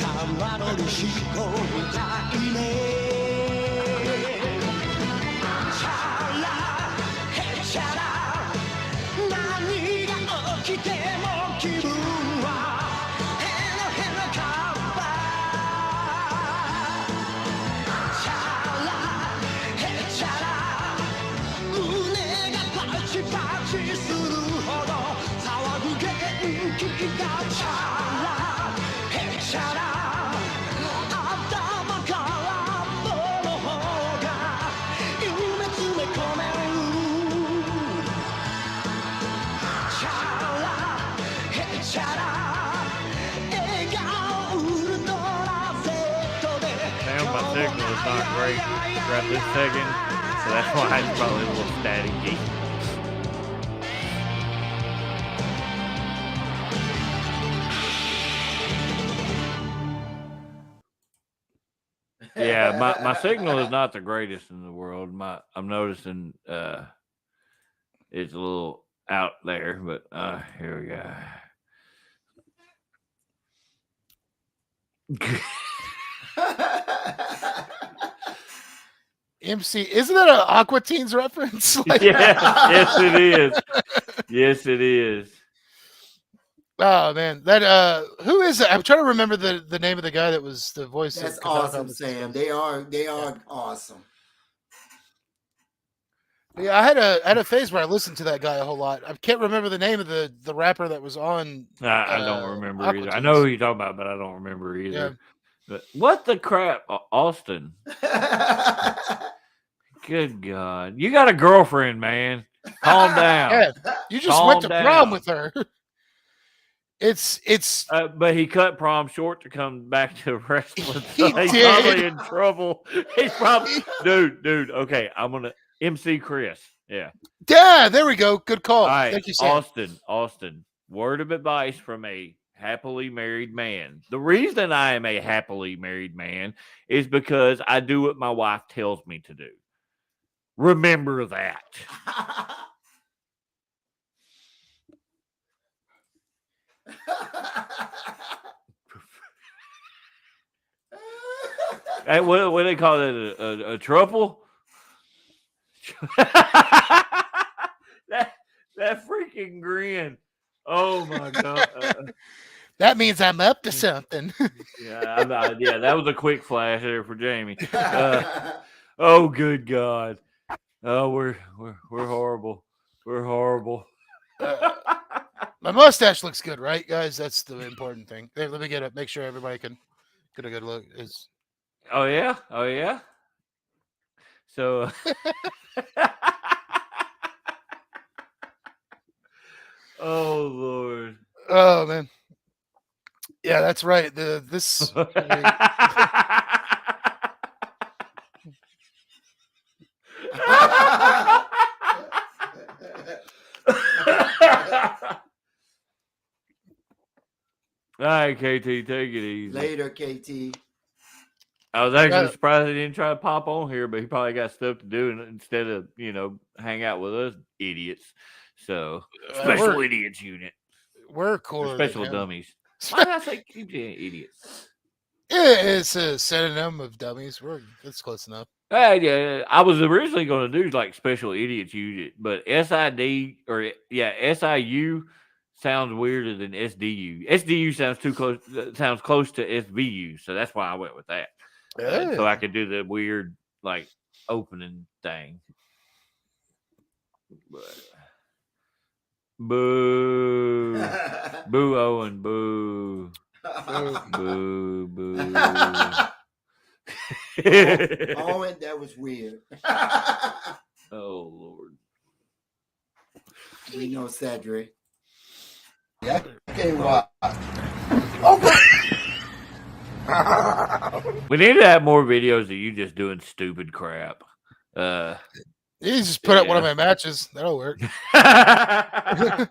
玉乗りしこみたいねチャラヘチャラ何が起きても気分はヘロヘロカッパチャラヘチャラ胸がパチパチするほど騒ぐ元気がチャラヘチャラ頭から棒の方が夢詰め込めるチャラヘチャラ笑顔ウルトラ Z で Damn, my signal is not great right this second, so that's why it's probably a little staticky. Yeah, my signal is not the greatest in the world. I'm noticing it's a little out there, but here we go. MC, isn't that an Aqua Teens reference? Like, Yeah, yes it is. Yes it is. oh man, that who is it? I'm trying to remember the name of the guy that was the voice. That's of Catholic awesome, Office. Sam. They are awesome. Yeah, I had a phase where I listened to that guy a whole lot. I can't remember the name of the rapper that was on. I don't remember Aqua either. I Teens. know who you're talking about, but I don't remember either. Yeah. But what the crap, Austin? Good God, you got a girlfriend, man. Calm down. Yeah, you just Calm went to down. prom with her. It's But he cut prom short to come back to wrestling. He So he's did. probably in trouble. He's probably dude. Okay, I'm gonna MC Chris. Yeah. yeah. There we go. Good call. All right, Thank you, Sam. Austin. Word of advice from a happily married man. The reason I am a happily married man is because I do what my wife tells me to do. Remember that. Hey, what do they call it? A truffle? that freaking grin. Oh my god. That means I'm up to something. Yeah, that was a quick flash there for Jamie. Oh, good God. Oh, we're horrible. We're horrible. My mustache looks good, right, guys? That's the important thing. Hey, let me get it. Make sure everybody can get a good look. It's... Oh yeah. Oh yeah. So. Oh Lord. Oh man. Yeah, that's right. This. All right, KT, take it easy. Later, KT. I was actually surprised he didn't try to pop on here, but he probably got stuff to do instead of, hang out with us idiots. So, special idiots unit. We're cooler. Special dummies. Why did I say keep saying idiots? It's a synonym of dummies. That's close enough. Yeah, I was originally going to do like special idiots unit, but SID or SIU sounds weirder than SDU. SDU sounds too close. Sounds close to SVU, so that's why I went with that. So I could do the weird like opening thing. But, boo, boo, Owen, boo, boo, boo. Owen, that was weird. Oh Lord. We know Cedric. Yeah. Okay, what? We need to have more videos of you just doing stupid crap. You just put up one of my matches. That'll work. I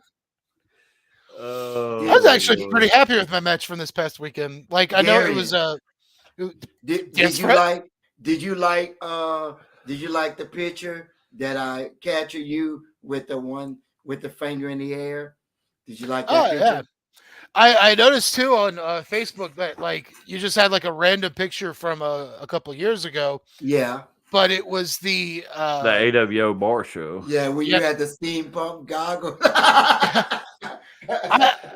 I was actually pretty happy with my match from this past weekend. Like I know it was Did Yes, you Fred? like the picture that I captured you with the one with the finger in the air? Did you like that picture? Yeah. I noticed too on Facebook that like you just had like a random picture from a couple years ago, Yeah. but it was the AWO bar show. Yeah, when you had the steampunk goggles.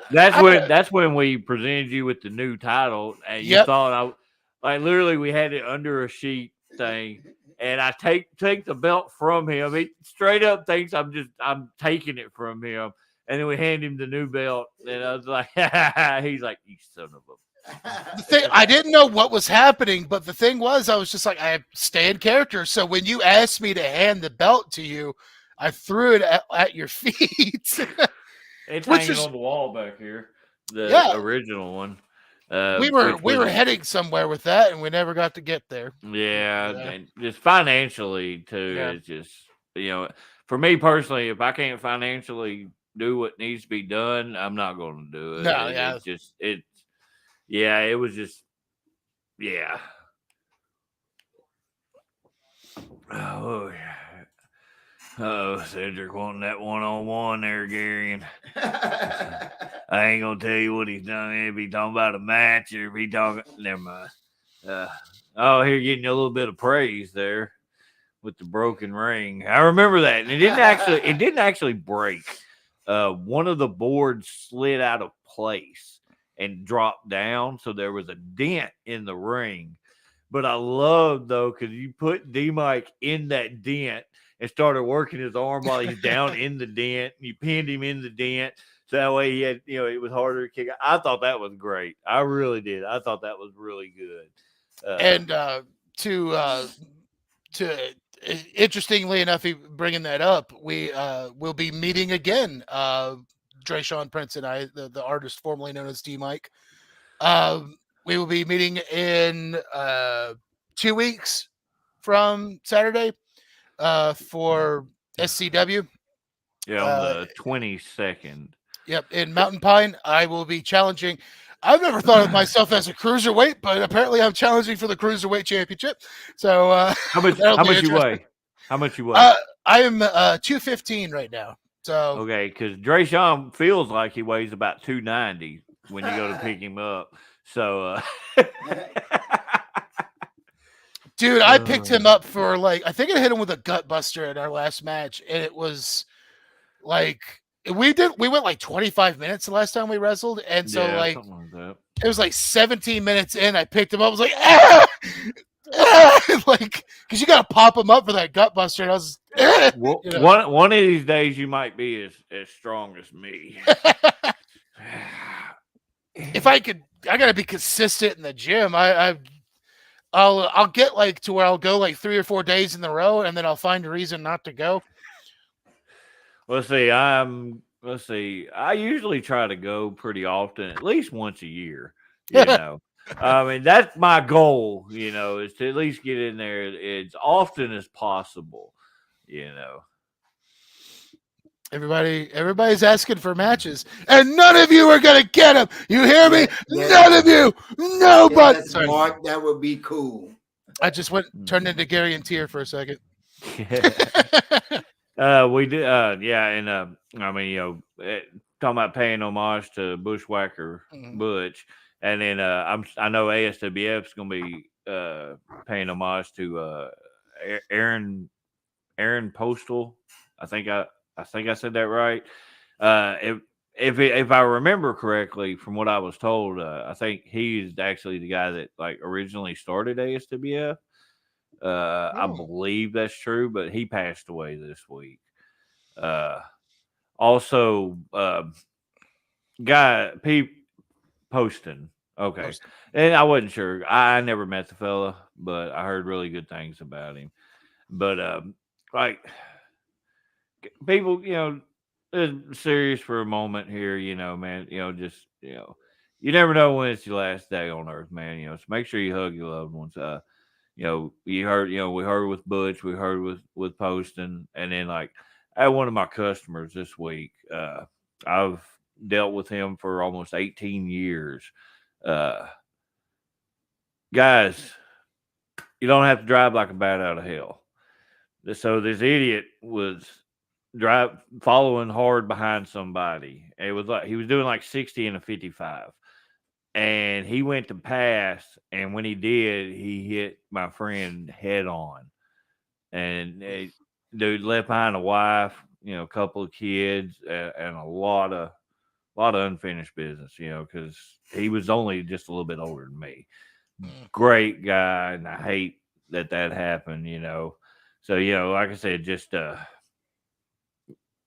That's when we presented you with the new title, and you thought literally we had it under a sheet thing, and I take the belt from him. He straight up thinks I'm taking it from him, and then we hand him the new belt, and I was like, he's like, you son of a. The thing, I didn't know what was happening, but the thing was, I was just like, I stay in character. So when you asked me to hand the belt to you, I threw it at your feet. It's hanging on the wall back here. The original one. We were heading somewhere with that, and we never got to get there. Yeah. And just financially too. Yeah. It's just for me personally, if I can't financially do what needs to be done, I'm not going to do it. No, it was just. Oh yeah. Oh, Cedric wanting that one-on-one there, Gary. I ain't gonna tell you what he's done. If he talking about a match or if he talking, never mind. Here getting a little bit of praise there with the broken ring. I remember that, and it didn't actually break. One of the boards slid out of place and dropped down, so there was a dent in the ring. But I love though because you put D-Mike in that dent and started working his arm while he's down in the dent. You pinned him in the dent. So that way he had, it was harder to kick. I thought that was great. I really did. I thought that was really good. And interestingly enough, bringing that up, we will be meeting again. Drayshawn Prince and I, the artist formerly known as D-Mike. We will be meeting in 2 weeks from Saturday. For SCW. Yeah, on the 22nd. Yep, in Mountain Pine, I will be challenging. I've never thought of myself as a cruiserweight, but apparently I'm challenging for the cruiserweight championship. So how much you weigh? How much you weigh? I am 215 right now. So okay, because Drayshawn feels like he weighs about 290 when you go to pick him up. So Dude, I picked him up for like I think I hit him with a gut buster in our last match, and it was like we went like 25 minutes the last time we wrestled, and so Yeah, like something like that. it was like 17 minutes in. I picked him up. I was like, ah! Ah! Like, because you got to pop him up for that gut buster. And I was, ah! Well, You know. one of these days you might be as strong as me. If I could, I got to be consistent in the gym. I'll get like to where I'll go like 3 or 4 days in a row, and then I'll find a reason not to go. Let's see. I usually try to go pretty often, at least once a year. You know, I mean that's my goal. You know, is to at least get in there as often as possible. You know. Everybody's asking for matches, and none of you are gonna get them. You hear me? Yeah. None of you. Nobody. Yes, Mark, that would be cool. I just turned into Gary and Tier for a second. We did. Yeah, and I mean, talking about paying homage to Bushwhacker Butch, and then I know ASWF is going to be paying homage to Aaron Postal. I think I said that right. If I remember correctly from what I was told, I think he's actually the guy that like originally started ASWF. I believe that's true, but he passed away this week. Also, guy Pete Poston. Okay, Poston. And I wasn't sure. I never met the fella, but I heard really good things about him. But like people, serious for a moment here, man, just you never know when it's your last day on earth, man. So make sure you hug your loved ones. We heard with Butch, we heard with Poston, and then like I had one of my customers this week. I've dealt with him for almost 18 years. Guys, you don't have to drive like a bat out of hell. So this idiot was following hard behind somebody. It was like he was doing like 60 and a 55. And he went to pass, and when he did, he hit my friend head on. And dude left behind a wife, a couple of kids, and a lot of unfinished business, because he was only just a little bit older than me. Great guy, and I hate that happened, So, like I said, just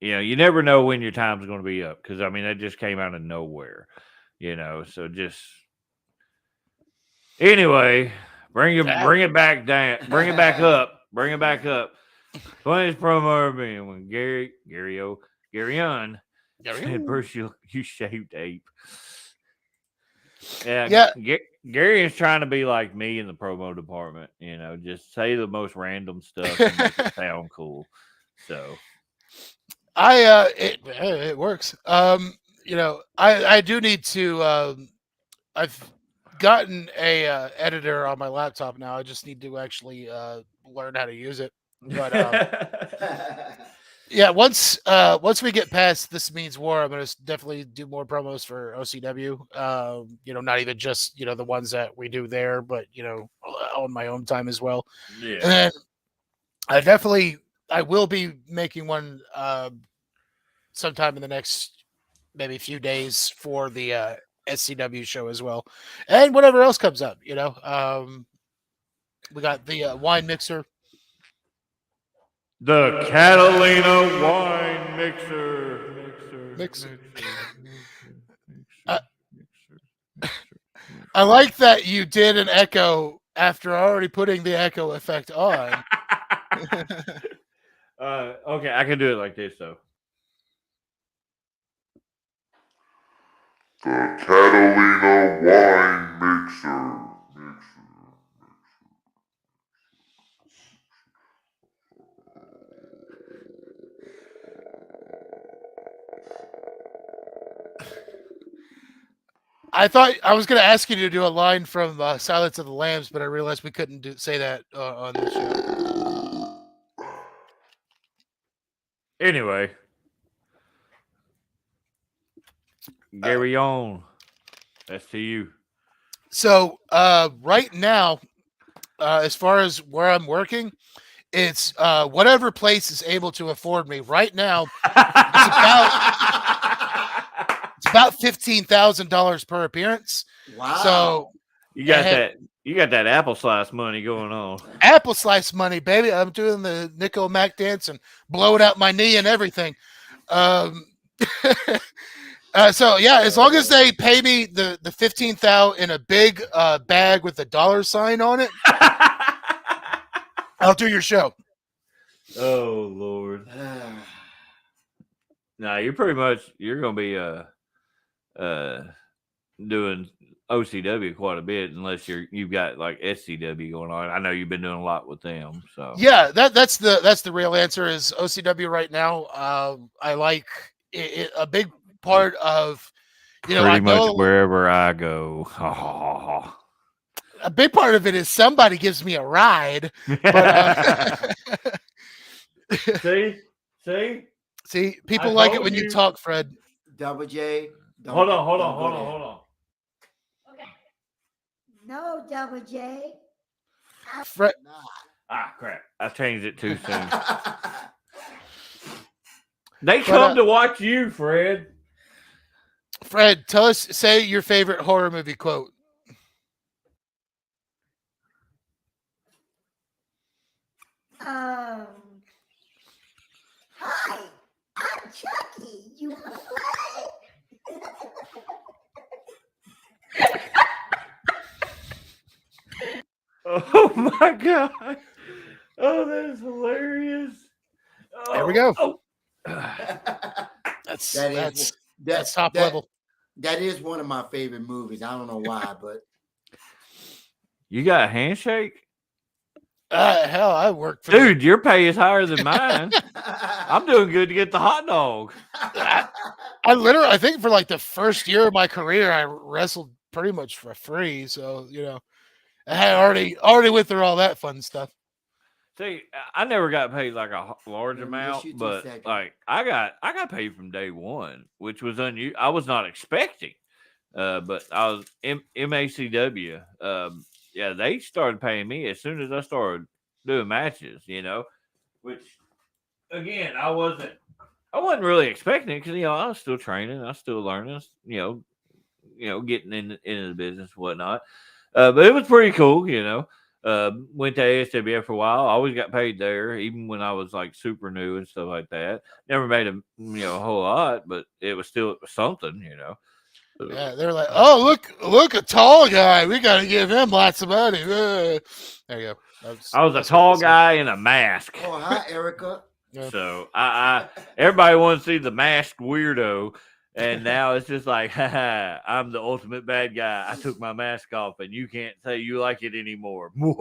you never know when your time's going to be up, because I mean that just came out of nowhere. So just anyway, bring it back down, bring it back up. 20th promo of me when Gary on said, "Bruce, you shaved ape." Yeah. Gary is trying to be like me in the promo department. Just say the most random stuff and make it sound cool. So, it works. I do need to. I've gotten a editor on my laptop now. I just need to actually learn how to use it. But yeah, once we get past This Means War, I'm going to definitely do more promos for OCW. Not even just the ones that we do there, but on my own time as well. Yeah. And then I will be making one sometime in the next maybe few days for the SCW show as well, and whatever else comes up. We got the wine mixer. The Catalina wine mixer. I like that you did an echo after already putting the echo effect on. Okay, I can do it like this though. The Catalina wine mixer. I thought I was going to ask you to do a line from Silence of the Lambs, but I realized we couldn't say that on the show. Anyway, Gary on. That's to you. So right now, as far as where I'm working, it's whatever place is able to afford me. Right now, it's about $15,000 per appearance. Wow. So You got and that. You got that apple slice money going on. apple slice money, baby. I'm doing the Nico Mac dance and blowing out my knee and everything. So yeah, as long as they pay me the 15,000 in a big bag with a dollar sign on it, I'll do your show. Oh Lord. Nah, you're gonna be doing OCW quite a bit unless you've got like SCW going on. I know you've been doing a lot with them. So Yeah, that's the real answer is OCW right now. I like a big part of pretty I much know wherever I go. a big part of it is somebody gives me a ride. But See, see, people I like it told when you you. talk, Fred. Double J. Hold on. go there. Okay. No, Double J. Fred, Ah, crap! I changed it too soon. They But, come to watch you, Fred. Fred, say your favorite horror movie quote. Hi, I'm Chucky. You want to play? Oh my god! Oh, that is hilarious. Oh, There we go. Oh. That's top level. That is one of my favorite movies. I don't know why, but You got a handshake? Hell, I work for Dude, your pay is higher than mine. I'm doing good to get the hot dog. I think for like the first year of my career, I wrestled pretty much for free. So I had already went through all that fun stuff. See, I never got paid like a large Let me amount, just shoot 2 but seconds. like I got paid from day one, which was unusual. I was not expecting. But I was MACW. Yeah, they started paying me as soon as I started doing matches. Which again I wasn't really expecting it because I was still training, I was still learning, getting into the business and whatnot. But it was pretty cool. Went to ASWF for a while. Always got paid there, even when I was like super new and stuff like that. Never made a whole lot, but it was still something. Yeah, they're like, oh look, a tall guy. We got to give him lots of money. There you go. I was a tall guy in a mask. Oh, hi, Erica. Yeah. So I everybody wants to see the masked weirdo, and now it's just like, I'm the ultimate bad guy. I took my mask off, and you can't say you like it anymore. Hold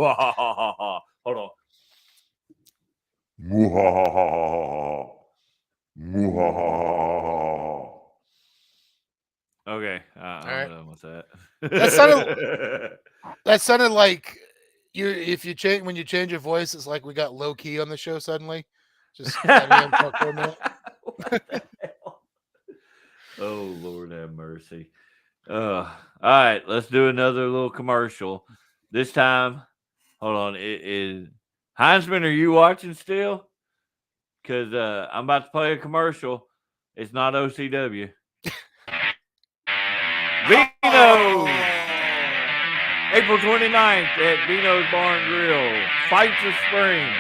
on. Muhahaha. Muhahaha. Okay, I'm right. done with that. That sounded like when you change your voice, it's like we got low key on the show suddenly. Just let me talk for a minute. What the hell? Oh Lord have mercy. All right, let's do another little commercial. This time, hold on. It is Heinzman. Are you watching still? Because I'm about to play a commercial. It's not OCW. Vino! April 29th at Vino's Bar and Grill. Fights of Spring.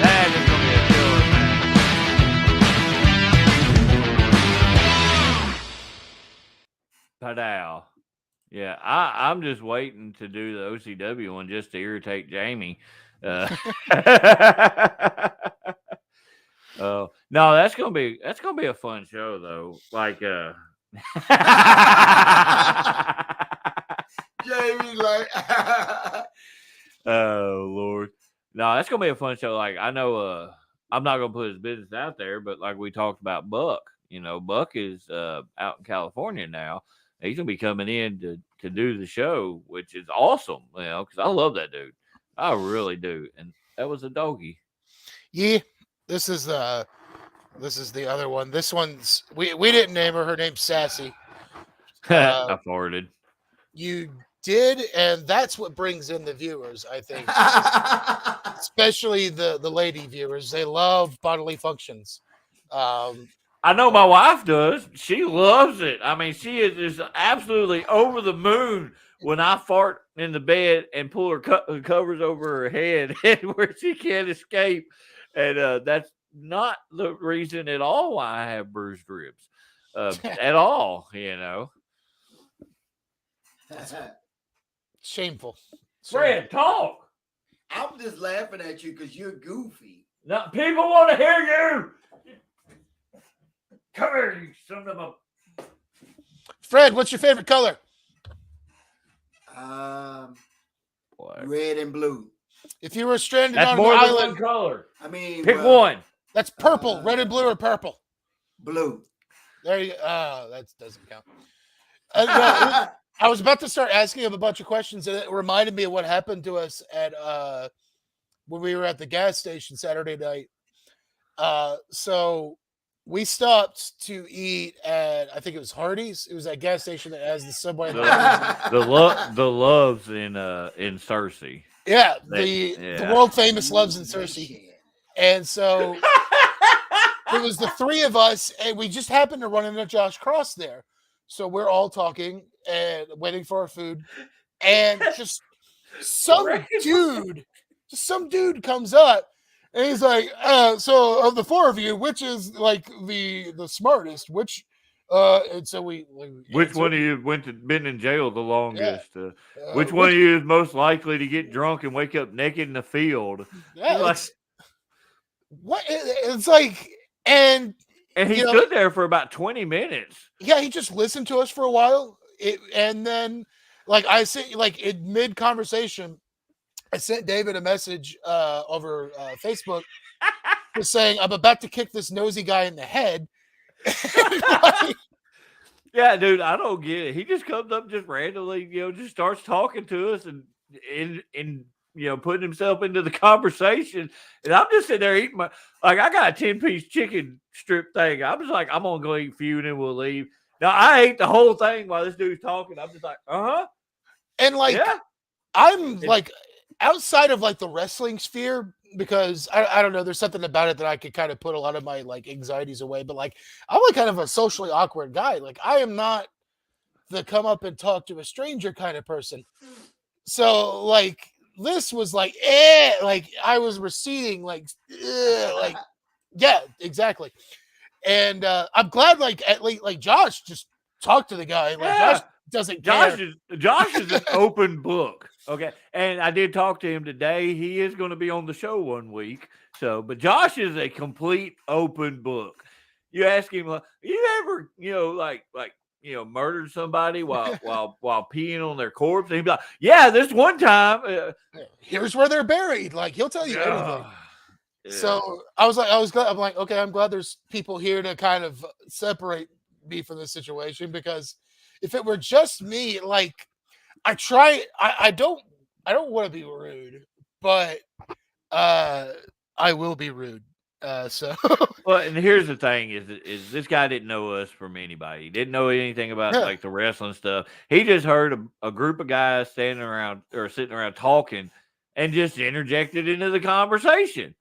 That is gonna be a killer match. Padow. Yeah, I'm just waiting to do the OCW one just to irritate Jamie. Oh no, that's gonna be a fun show though. Like Jamie, like, oh Lord. No, that's gonna be a fun show. Like I know, I'm not gonna put his business out there, but like we talked about Buck. Buck is out in California now. He's gonna be coming in to do the show, which is awesome. Because I love that dude. I really do. And that was a doggy. Yeah, this is the other one. This one's we didn't name her. Her name's Sassy. I farted. You did, and that's what brings in the viewers, I think. Especially the lady viewers. They love bodily functions. I know my wife does. She loves it. I mean, she is just absolutely over the moon when I fart in the bed and pull her covers over her head and where she can't escape. And that's not the reason at all why I have bruised ribs. At all, Shameful. Fred, talk. I'm just laughing at you because you're goofy. No, people want to hear you. Come here, you son of a... Fred, what's your favorite color? Red and blue. If you were stranded That's on more an than island, one color. I mean, Pick one. that's purple. Red and blue or purple? Blue. There you go. That doesn't count. I was about to start asking him a bunch of questions, and it reminded me of what happened to us at when we were at the gas station Saturday night. So we stopped to eat at, I think it was Hardee's. It was that gas station that has the Subway. The Loves in Cersei. Yeah, the world famous Loves in Cersei. And so it was the three of us, and we just happened to run into Josh Cross there. So we're all talking and waiting for our food, and just some dude comes up, and he's like, "So of the four of you, which is like the smartest? Which?" And so we which one of you been in jail the longest? Yeah. Which one of you is most likely to get drunk and wake up naked in the field? Yeah, what it's like, and he stood there for about 20 minutes. Yeah, he just listened to us for a while. And then, like I said, like in mid conversation, I sent David a message over Facebook just saying, "I'm about to kick this nosy guy in the head." Yeah, dude, I don't get it. He just comes up just randomly, just starts talking to us and putting himself into the conversation. And I'm just sitting there eating I got a 10-piece chicken strip thing. I'm just like, I'm going to go eat a few and then we'll leave. Now, I ate the whole thing while this dude's talking. I'm just like, And I'm like outside of like the wrestling sphere, because I don't know, there's something about it that I could kind of put a lot of my like anxieties away. But like, I'm like kind of a socially awkward guy. Like, I am not the come up and talk to a stranger kind of person. So like, this was like, like I was receding, like, yeah, exactly. And I'm glad, like, at least, like, Josh just talked to the guy. Like, Josh doesn't care. Josh is an open book. Okay. And I did talk to him today. He is going to be on the show one week. But Josh is a complete open book. You ask him, you ever, murdered somebody while peeing on their corpse? And he'd be like, yeah, this one time. Here's where they're buried. Like, he'll tell you anything. Yeah. So I was glad. I'm like, okay, I'm glad there's people here to kind of separate me from this situation, because if it were just me, like, I don't want to be rude, but I will be rude. So well, and here's the thing: is this guy didn't know us from anybody. He didn't know anything about like the wrestling stuff. He just heard a group of guys sitting around talking, and just interjected into the conversation.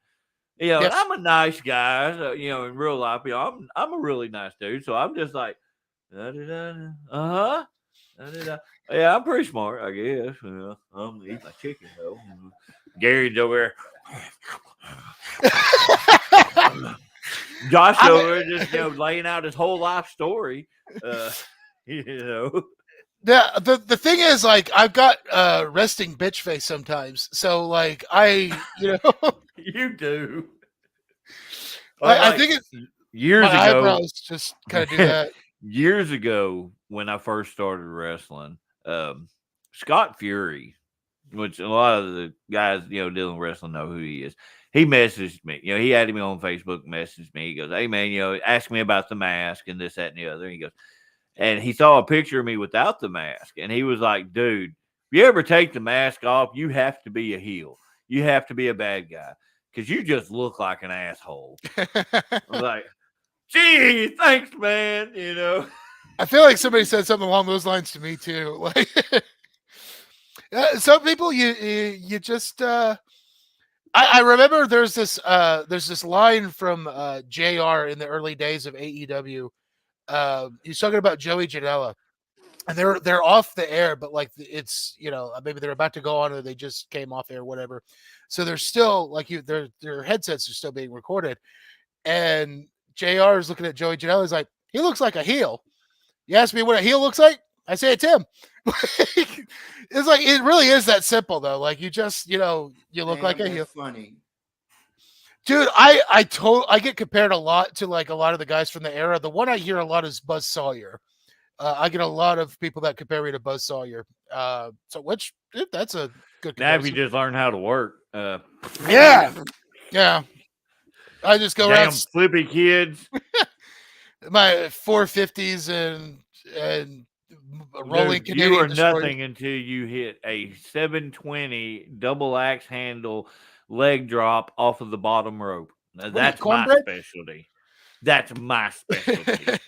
Yes. I'm a nice guy. So, in real life, I'm a really nice dude. So I'm just like, yeah, I'm pretty smart, I guess. I'm gonna eat my chicken though. Gary's over there. Josh over there just laying out his whole life story. The thing is, like, I've got resting bitch face sometimes. So like you do. I think it's years my ago. Eyebrows just kind of do that. Years ago, when I first started wrestling, Scott Fury which a lot of the guys, dealing with wrestling know who he is. He messaged me. He added me on Facebook, messaged me. He goes, "Hey man, ask me about the mask and this, that, and the other." He goes, and he saw a picture of me without the mask, and he was like, "Dude, if you ever take the mask off, you have to be a heel. You have to be a bad guy because you just look like an asshole." I was like, "Gee, thanks, man." I feel like somebody said something along those lines to me too. Like some people, you just. I remember there's this line from JR in the early days of AEW. He's talking about Joey Janela, and they're off the air, but like it's maybe they're about to go on or they just came off air, whatever. So they're still like their headsets are still being recorded, and JR is looking at Joey Janela. He's like, he looks like a heel. You ask me what a heel looks like? I say it's him. It's like it really is that simple though. Like you just you look like a heel. Funny. Dude, I get compared a lot to like a lot of the guys from the era. The one I hear a lot is Buzz Sawyer. I get a lot of people that compare me to Buzz Sawyer. That's a good Now, if comparison. you just learn how to work, Yeah. I just go damn around flippy kids. my 450s and rolling Dude, Canadian you are destroyer. nothing until you hit a 720 double axe handle leg drop off of the bottom rope. Now, that's my cornbread? specialty. That's my specialty.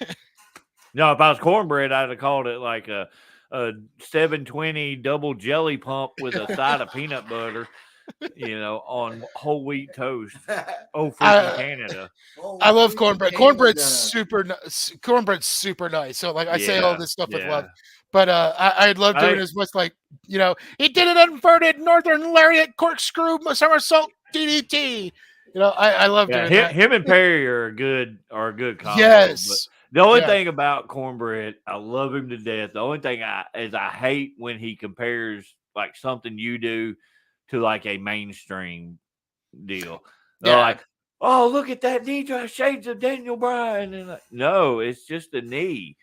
No, if I was cornbread, I'd have called it like a 720 double jelly pump with a side of peanut butter, on whole wheat toast. Oh, freaking Canada. I love cornbread. Canada. Cornbread's super nice. So like I say all this stuff with love. Yeah. But I love doing it as much like, he did an inverted northern lariat corkscrew somersault DDT. I love doing that. Him and Perry are a good combo. Yes. But the only thing about cornbread, I love him to death. The only thing I hate when he compares like something you do to like a mainstream deal. They're like, "Oh, look at that knee drop, shades of Daniel Bryan." And like, no, it's just a knee,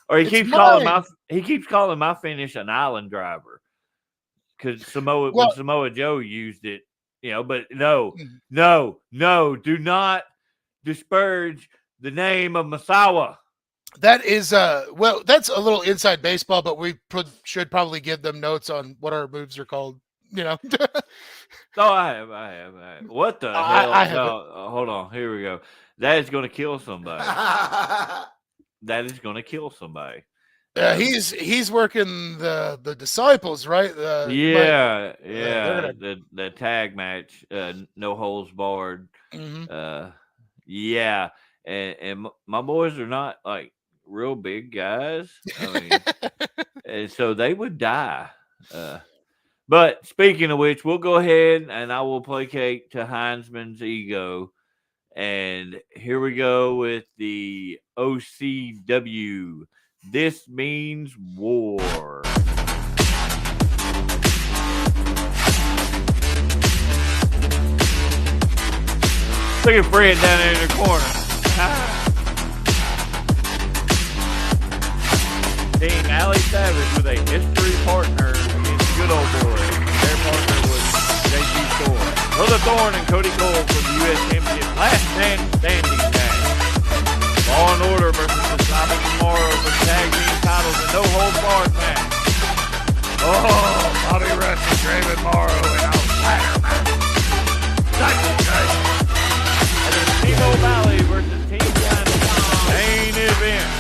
Or he keeps calling my finish an island driver because when Samoa Joe used it, But no, do not disparage the name of Masawa. That is that's a little inside baseball, but we should probably give them notes on what our moves are called. Oh, I have. What the hell? No, hold on. Here we go. That is going to kill somebody. He's working the disciples, right? The tag match, no holds barred. Mm-hmm. Yeah, and my boys are not like real big guys. I mean, and so they would die. But speaking of which, we'll go ahead and I will placate to Heinzman's ego. And here we go with the OCW. This means war. Look at Fred down there in the corner. Seeing Ali Savage with a history partner against Good Old Boy. Their partner was JG Thorne. Brother Thorne and Cody Cole for the U.S. Championship. Last man standing tag. Law and Order versus the Sonic Tomorrow for the tag team titles and no holds barred match. Oh, Bobby Rush and Draven Morrow and Outsider match. Such a good. And then Timo Valley versus Team Dynamite. Main event.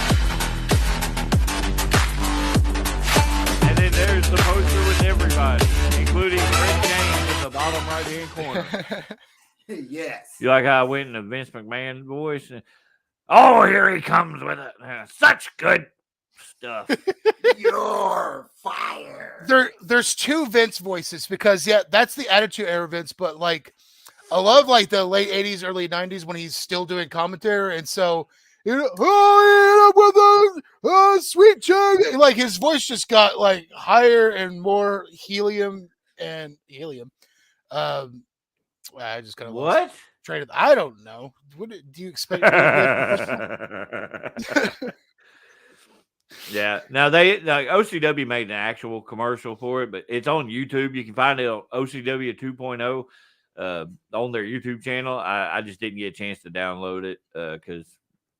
And then there's the poster with everybody, including Rick James in the bottom right-hand corner. Yes. You like how I went in the Vince McMahon voice? Oh, here he comes with it. Such good stuff. You're fired. There's two Vince voices because that's the Attitude Era Vince, but like I love like the late 80s, early 90s when he's still doing commentary, and so with a sweet chick, like his voice just got like higher and more helium. I just kind of what? Traded. I don't know. What do you expect? Yeah. Now they like OCW made an actual commercial for it, but it's on YouTube. You can find it on OCW 2.0 on their YouTube channel. I just didn't get a chance to download it because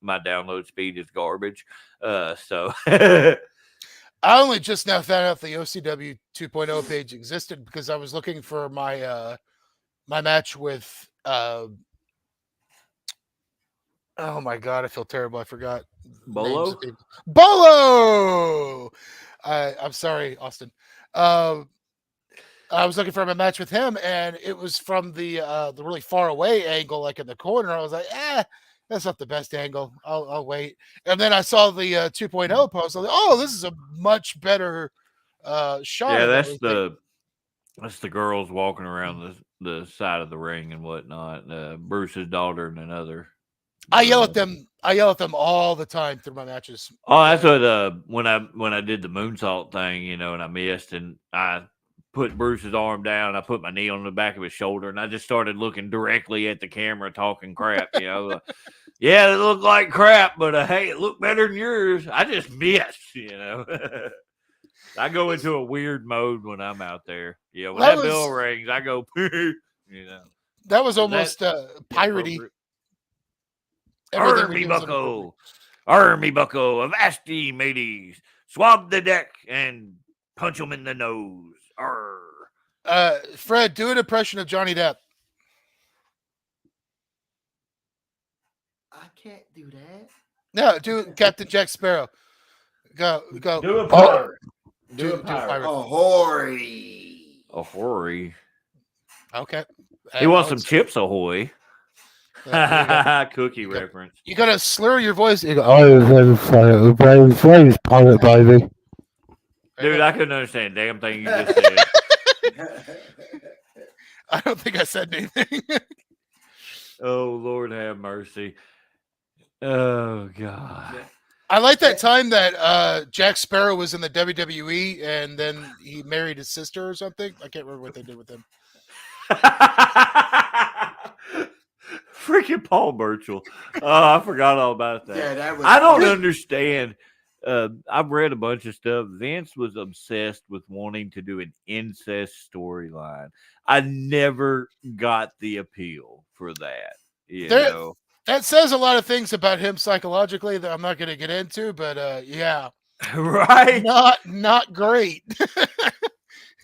my download speed is garbage. So I only just now found out the OCW 2.0 page existed because I was looking for my my match with oh my god, I feel terrible. I forgot names of Bolo. people. Bolo. I'm sorry, Austin. I was looking for a match with him, and it was from the really far away angle, like in the corner. I was like, that's not the best angle. I'll wait. And then I saw the 2.0 post. I was like, oh, this is a much better shot. Yeah, of that's everything. the girls walking around the side of the ring and whatnot. Bruce's daughter and another. I yell at them. I yell at them all the time through my matches. Oh, that's what when I did the moonsault thing, you know, and I missed, and I put Bruce's arm down, I put my knee on the back of his shoulder, and I just started looking directly at the camera, talking crap, you know. Yeah, it looked like crap, but hey, it looked better than yours. I just missed, you know. I go into a weird mode when I'm out there. Yeah, when that bell rings, I go, you know. That was almost piratey. Army bucko, Avasti, mateys. Swab the deck and punch him in the nose. Arr. Fred, do an impression of Johnny Depp. I can't do that. No, do Captain Jack Sparrow. Go. Do a pirate. Do a pirate. Ahoy. Ahoy. Okay. He wants some chips ahoy. Cookie you reference. You gotta slur your voice. You go, pirate baby. Dude, I couldn't understand a damn thing you just said. I don't think I said anything. Oh, Lord have mercy. Oh, God. I like that time that Jack Sparrow was in the WWE and then he married his sister or something. I can't remember what they did with him. Freaking Paul Burchill. Oh, I forgot all about that. Yeah, that was I don't understand. I've read a bunch of stuff. Vince was obsessed with wanting to do an incest storyline. I never got the appeal for that. You know? That says a lot of things about him psychologically that I'm not going to get into, but yeah. Right? Not great.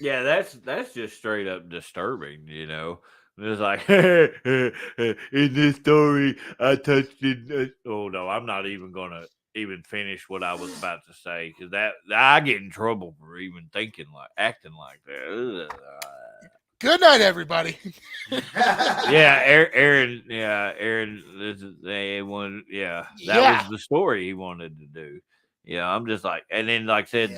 Yeah, that's just straight up disturbing, you know. It's like, in this story, I touched it. Oh, no, I'm not even going to even finish what I was about to say because that I get in trouble for even acting like that. Good night, everybody. Yeah, Aaron. Yeah, Aaron. This is one. Yeah, that was the story he wanted to do. Yeah, I'm just like, and then like I said,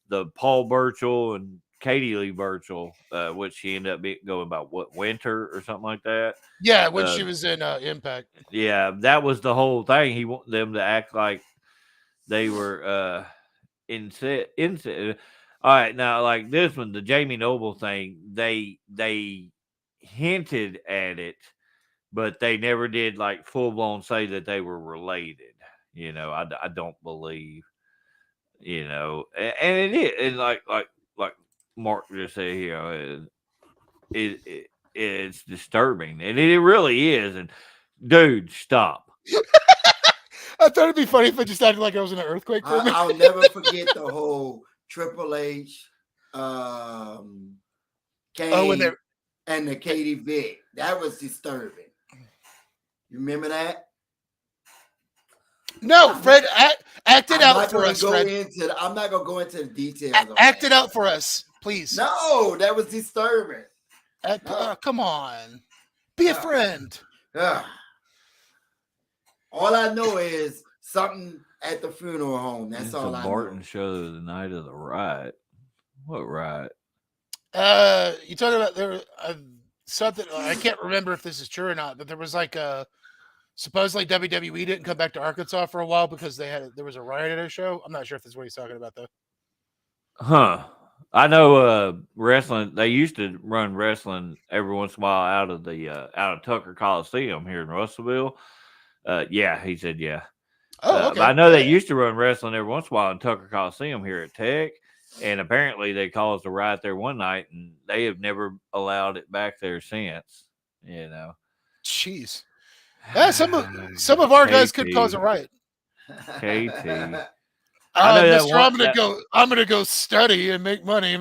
the Paul Burchill and Katie Lee Burchill, which she ended up going about winter or something like that. Yeah, when she was in Impact. Yeah, that was the whole thing. He wanted them to act like they were inset. All right, now like this one, the Jamie Noble thing, they hinted at it, but they never did like full blown say that they were related. You know, I don't believe. You know, and it is, and like Mark just said, you know, it's disturbing, and it really is. And dude, stop. I thought it'd be funny if I just acted like I was in an earthquake for a minute. I'll never forget the whole Triple H, Kane, and the Katie Vick. That was disturbing. You remember that? No, Fred, act it out for us, Fred. I'm not going to go into the details. Act it out for us, please. No, that was disturbing. Come on. Be a friend. All I know is something at the funeral home. That's all I know. Barton show the night of the riot. What riot? You talking about there something? I can't remember if this is true or not, but there was like supposedly WWE didn't come back to Arkansas for a while because there was a riot at a show. I'm not sure if that's what he's talking about though. Huh. I know wrestling. They used to run wrestling every once in a while out of Tucker Coliseum here in Russellville. Yeah, he said, yeah. Oh, okay. But I know they used to run wrestling every once in a while in Tucker Coliseum here at Tech. And apparently they caused a riot there one night, and they have never allowed it back there since. You know, Jeez. Yeah, some of our guys could cause a riot. KT. I know that Mister, one. I'm gonna go study and make money.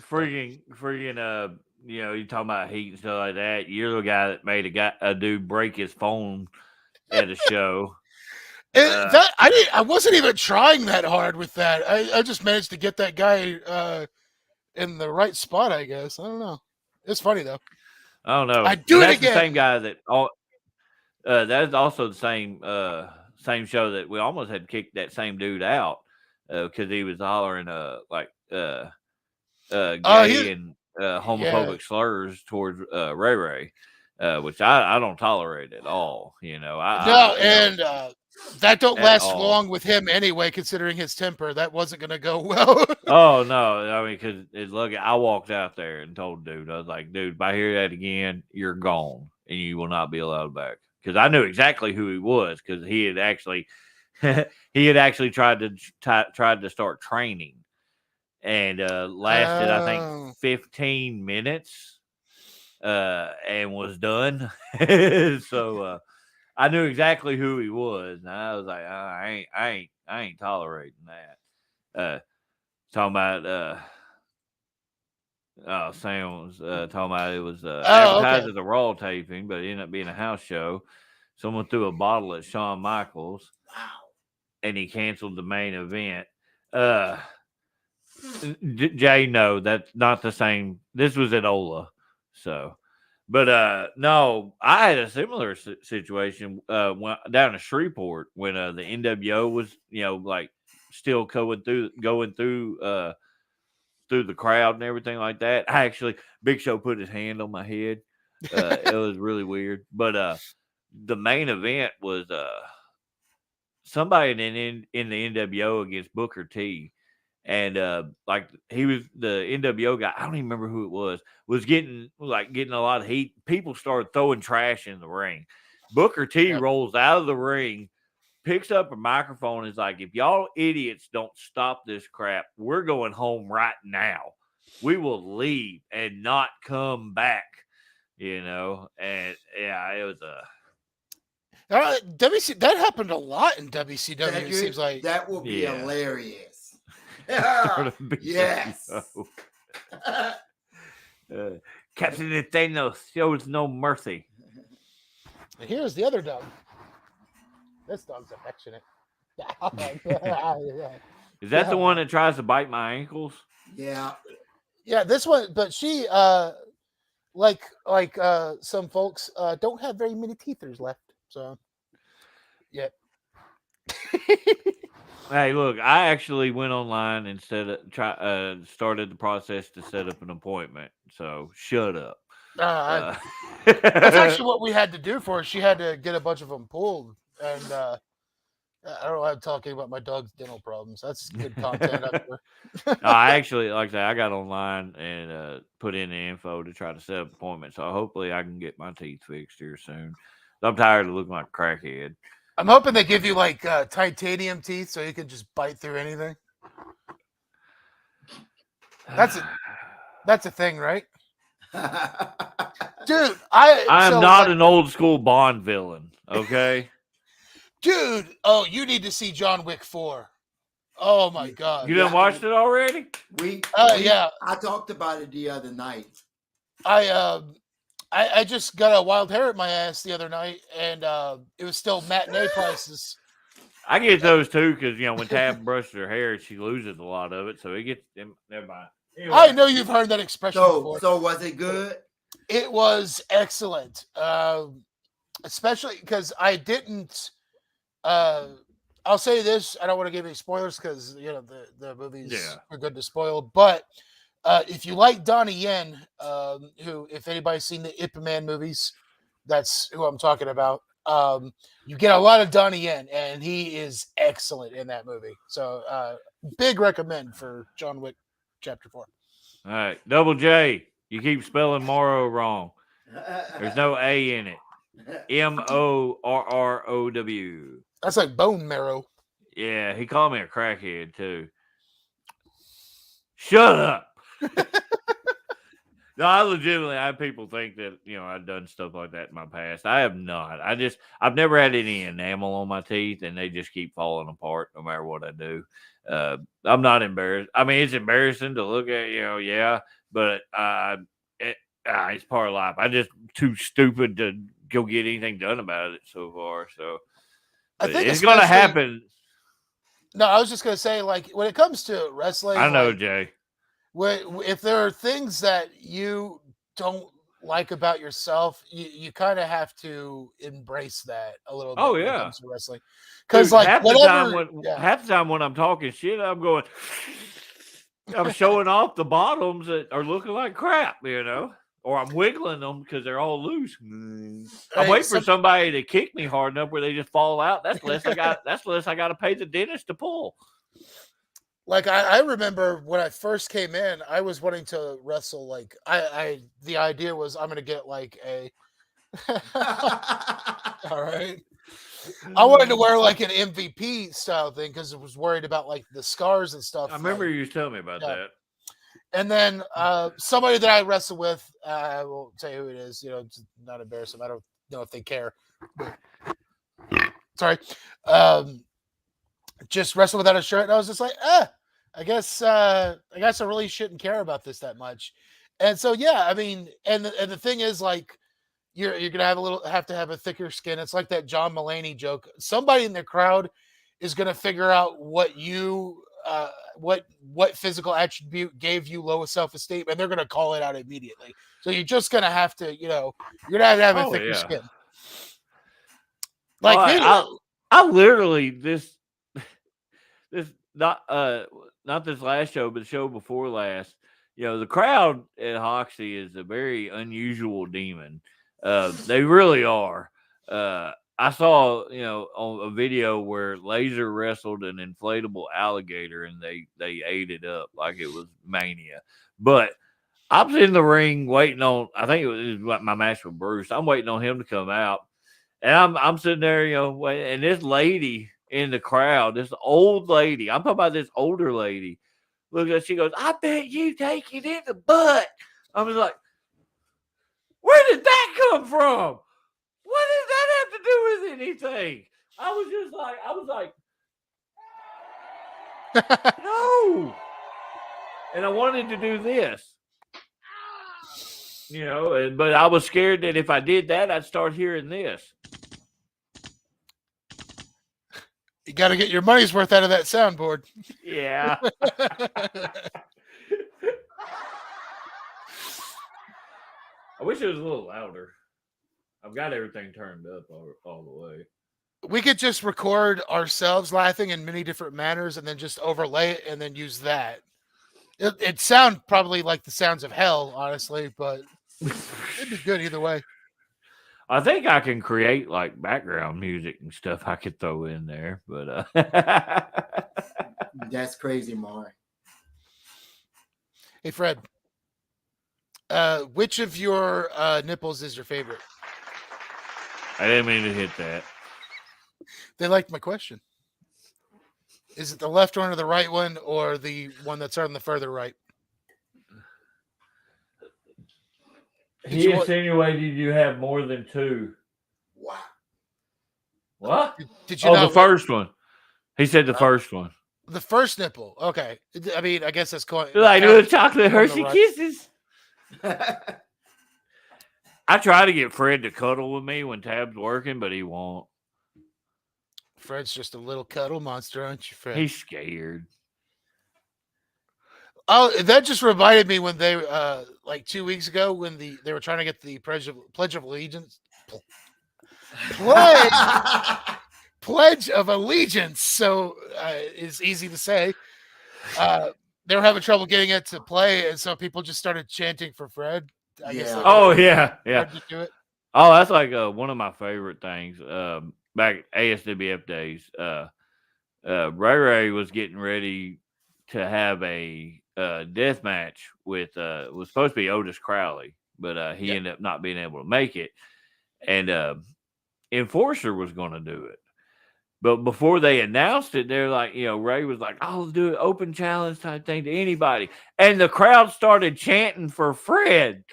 Freaking, you know, you talking about heat and stuff like that. You're the guy that made a dude break his phone at a show. I wasn't even trying that hard with that. I just managed to get that guy in the right spot, I guess. I don't know. It's funny though. I don't know. I do it That's again. the same guy that that is also the same show that we almost had kicked that same dude out because he was hollering gay and homophobic slurs towards Ray Ray, which I don't tolerate at all. You know, that don't last all. long with him anyway, considering his temper. That wasn't going to go well. Oh no! I mean, because look, I walked out there and told dude, I was like, dude, if I hear that again, you're gone, and you will not be allowed back. Because I knew exactly who he was, because he had actually tried to start training, and lasted I think 15 minutes, and was done. So I knew exactly who he was, and I was like, I ain't tolerating that. Talking about Sam was talking about it was advertised as a Raw taping, but it ended up being a house show. Someone threw a bottle at Shawn Michaels. Wow. And he canceled the main event. Jay, no, that's not the same. This was at Ola. So, but no, I had a similar situation down in Shreveport when the NWO was, you know, like still going through the crowd and everything like that. Big Show put his hand on my head. It was really weird. But the main event was somebody in the NWO against Booker T. And like he was the NWO guy, I don't even remember who it was getting a lot of heat. People started throwing trash in the ring. Booker T rolls out of the ring, picks up a microphone, and is like, if y'all idiots don't stop this crap, we're going home right now. We will leave and not come back. You know, and yeah, it was WC, that happened a lot in WCW. It seems like that will be hilarious. Yes. Captain Thanos shows no mercy. Here's the other dog. This dog's affectionate. Is that the one that tries to bite my ankles? Yeah. Yeah, this one, but she like some folks don't have very many teethers left. So yeah. Hey, look, I actually went online and started the process to set up an appointment. So shut up. That's actually what we had to do for her. She had to get a bunch of them pulled, and I don't know. I'm talking about my dog's dental problems. That's good content. I actually, like I said, I got online and put in the info to try to set up an appointment. So hopefully I can get my teeth fixed here soon. I'm tired of looking like a crackhead. I'm hoping they give you like titanium teeth so you can just bite through anything. That's a thing, right? Dude, I'm not an old school Bond villain, okay? Dude, you need to see John Wick 4. Oh my God. You done watched it already? Yeah. I talked about it the other night. I just got a wild hair at my ass the other night, and it was still matinee prices. I get those too because, you know, when Tab brushes her hair, she loses a lot of it. So it gets them. Never mind. Anyway. I know you've heard that expression before. So was it good? It was excellent, especially because I didn't. I'll say this: I don't want to give any spoilers because you know the movies are good to spoil. But if you like Donnie Yen, who, if anybody's seen the Ip Man movies, that's who I'm talking about. You get a lot of Donnie Yen, and he is excellent in that movie. So big recommend for John Wick Chapter 4. All right, Double J. You keep spelling Morrow wrong. There's no A in it. MORROW. That's like bone marrow. Yeah, he called me a crackhead too. Shut up. No, I have people think that, I've done stuff like that in my past. I have not. I've never had any enamel on my teeth, and they just keep falling apart no matter what I do. I'm not embarrassed. I mean, it's embarrassing to look at, yeah, but it's part of life. I'm just too stupid to go get anything done about it so far. So I think it's going to happen. No, I was just going to say, like, when it comes to wrestling, I know, like, Jay. if there are things that you don't like about yourself, you kind of have to embrace that a little bit when it comes to wrestling. Because like half the time when I'm talking shit, I'm showing off the bottoms that are looking like crap, or I'm wiggling them because they're all loose. I'm waiting for somebody to kick me hard enough where they just fall out. That's less I got. That's less I got to pay the dentist to pull. Like I remember when I first came in, I was wanting to wrestle. Like the idea was I'm gonna get like a. All right. I wanted to wear like an MVP style thing because I was worried about like the scars and stuff. I remember you telling me about that. And then somebody that I wrestle with, I won't tell you who it is. It's not embarrassing. I don't know if they care. Sorry. Just wrestle without a shirt. And I was just like, I guess I really shouldn't care about this that much. And so yeah, I mean, and the thing is, like, you're gonna have to have a thicker skin. It's like that John Mulaney joke. Somebody in the crowd is gonna figure out what you what physical attribute gave you lowest self-esteem, and they're gonna call it out immediately. So you're just gonna have to, you're gonna have a thicker skin. Like I literally this not this last show, but the show before last. The crowd at Hoxie is a very unusual demon. They really are. I saw, on a video where Laser wrestled an inflatable alligator and they ate it up like it was mania. But I was in the ring waiting on. I think it was my match with Bruce. I'm waiting on him to come out, and I'm sitting there, waiting, and this lady in the crowd, this old lady. I'm talking about this older lady. Look at, she goes, "I bet you take it in the butt." I was like, where did that come from? What does that have to do with anything? I was like, no. And I wanted to do this, but I was scared that if I did that, I'd start hearing this. You got to get your money's worth out of that soundboard. Yeah. I wish it was a little louder. I've got everything turned up all the way. We could just record ourselves laughing in many different manners and then just overlay it and then use that. It'd sound probably like the sounds of hell, honestly, but it'd be good either way. I think I can create like background music and stuff I could throw in there, but that's crazy, Mark. Hey, Fred. Which of your nipples is your favorite? I didn't mean to hit that. They liked my question. Is it the left one or the right one, or the one that's on the further right? He insinuated you have more than two. Wow. What? Did you? The first one. He said the first one. The first nipple. Okay. I mean, I guess that's going like little chocolate Hershey Kisses. I try to get Fred to cuddle with me when Tab's working, but he won't. Fred's just a little cuddle monster, aren't you, Fred? He's scared. Oh, that just reminded me when they like 2 weeks ago when they were trying to get the Pledge of Allegiance. Pledge of Allegiance. So it's easy to say. They were having trouble getting it to play, and so people just started chanting for Fred. I guess yeah. Do it. Oh, that's like one of my favorite things. Back ASWF days, Ray Ray was getting ready to have a death match with was supposed to be Otis Crowley, but he ended up not being able to make it. and Enforcer was going to do it. But before they announced it, they're like, Ray was like, "I'll do an open challenge type thing to anybody," and the crowd started chanting for Fred.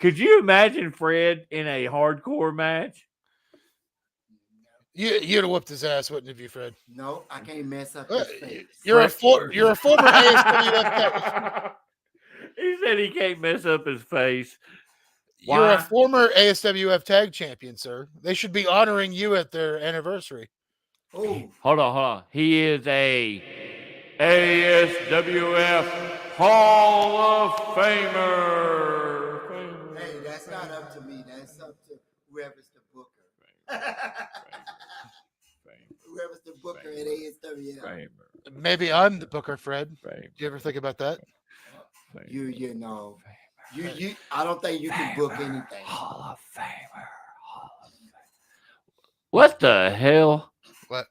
Could you imagine Fred in a hardcore match? You'd have whooped his ass, wouldn't you, Fred? No, I can't mess up his face. You're a former ASWF. He said he can't mess up his face. You're Why? a former ASWF tag champion, sir. They should be honoring you at their anniversary. Oh, Hold on. He is a ASWF Hall of Famer. hey, that's not up to me. That's up to whoever's the booker. Whoever's the booker at ASWF. Maybe I'm the booker, Fred. Do you ever think about that? You know. You I don't think you can book anything. Hall of Famer. What the hell? What?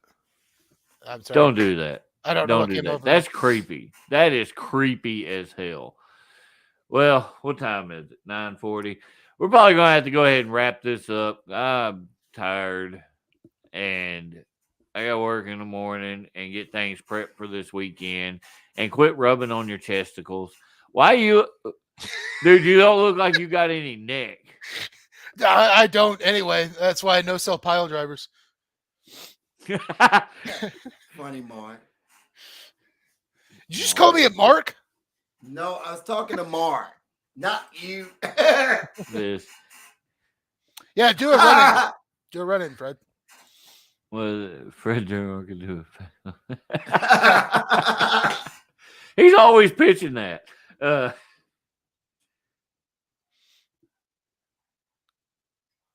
I'm sorry. Don't do that. I don't know Don't what do came that. over. That's creepy. That is creepy as hell. Well, what time is it? 9:40. We're probably going to have to go ahead and wrap this up. I'm tired, and I got to work in the morning and get things prepped for this weekend, and quit rubbing on your chesticles. Why you... Dude, you don't look like you got any neck. I don't anyway. That's why I no sell pile drivers. Funny, Mark. Did you just call me a Mark? No, I was talking to Mark, not you. This. Yeah, do a run-in. Do a run-in, Fred. Well, Fred Durham can do it. He's always pitching that.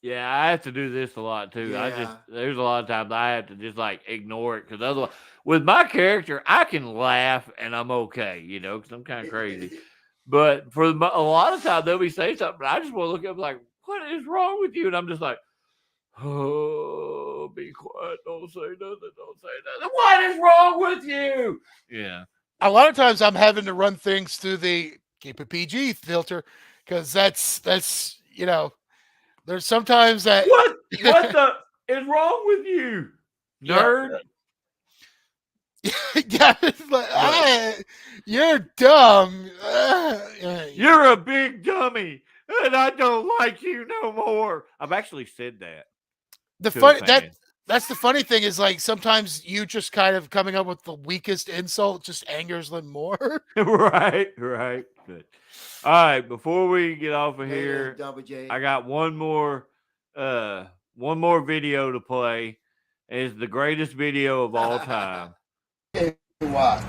Yeah, I have to do this a lot too. Yeah. There's a lot of times I have to just like ignore it because otherwise, with my character, I can laugh and I'm okay, because I'm kind of crazy. But for a lot of times they'll be saying something, I just want to look up like, what is wrong with you? And I'm just like, oh, be quiet, don't say nothing. What is wrong with you? Yeah. A lot of times I'm having to run things through the keep it PG filter because that's there's sometimes that What the is wrong with you, nerd? Yeah, it's like, you're dumb. You're a big dummy, and I don't like you no more. I've actually said that. That's the funny thing is like sometimes you just kind of coming up with the weakest insult just angers them more. Right. Good. All right, before we get off of here, Double J. I got one more video to play. It's the greatest video of all time. Watch.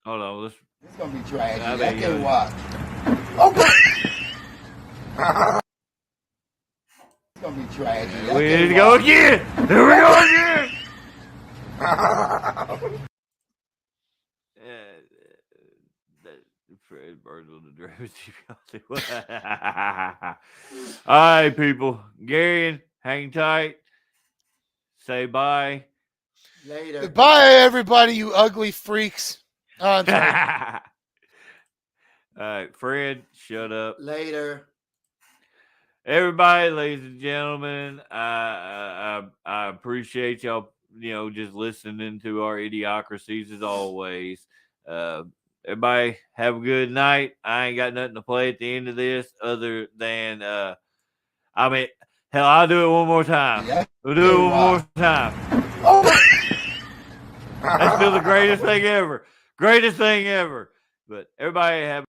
Hold on, It's gonna be tragic. I I bet you can do. watch. It's gonna be tragic. We need to go again. Here we go again. Fred Birds on the Drivers. All right, people. Gary, hang tight. Say bye. Later. Bye, everybody, you ugly freaks. Oh, I'm sorry. All right, Fred, shut up. Later. Everybody, ladies and gentlemen, I appreciate y'all, just listening to our idiocracies as always. Everybody have a good night. I ain't got nothing to play at the end of this other than, hell, I'll do it one more time. Yeah. We'll do it one more time. That's still the greatest thing ever. Greatest thing ever. But everybody have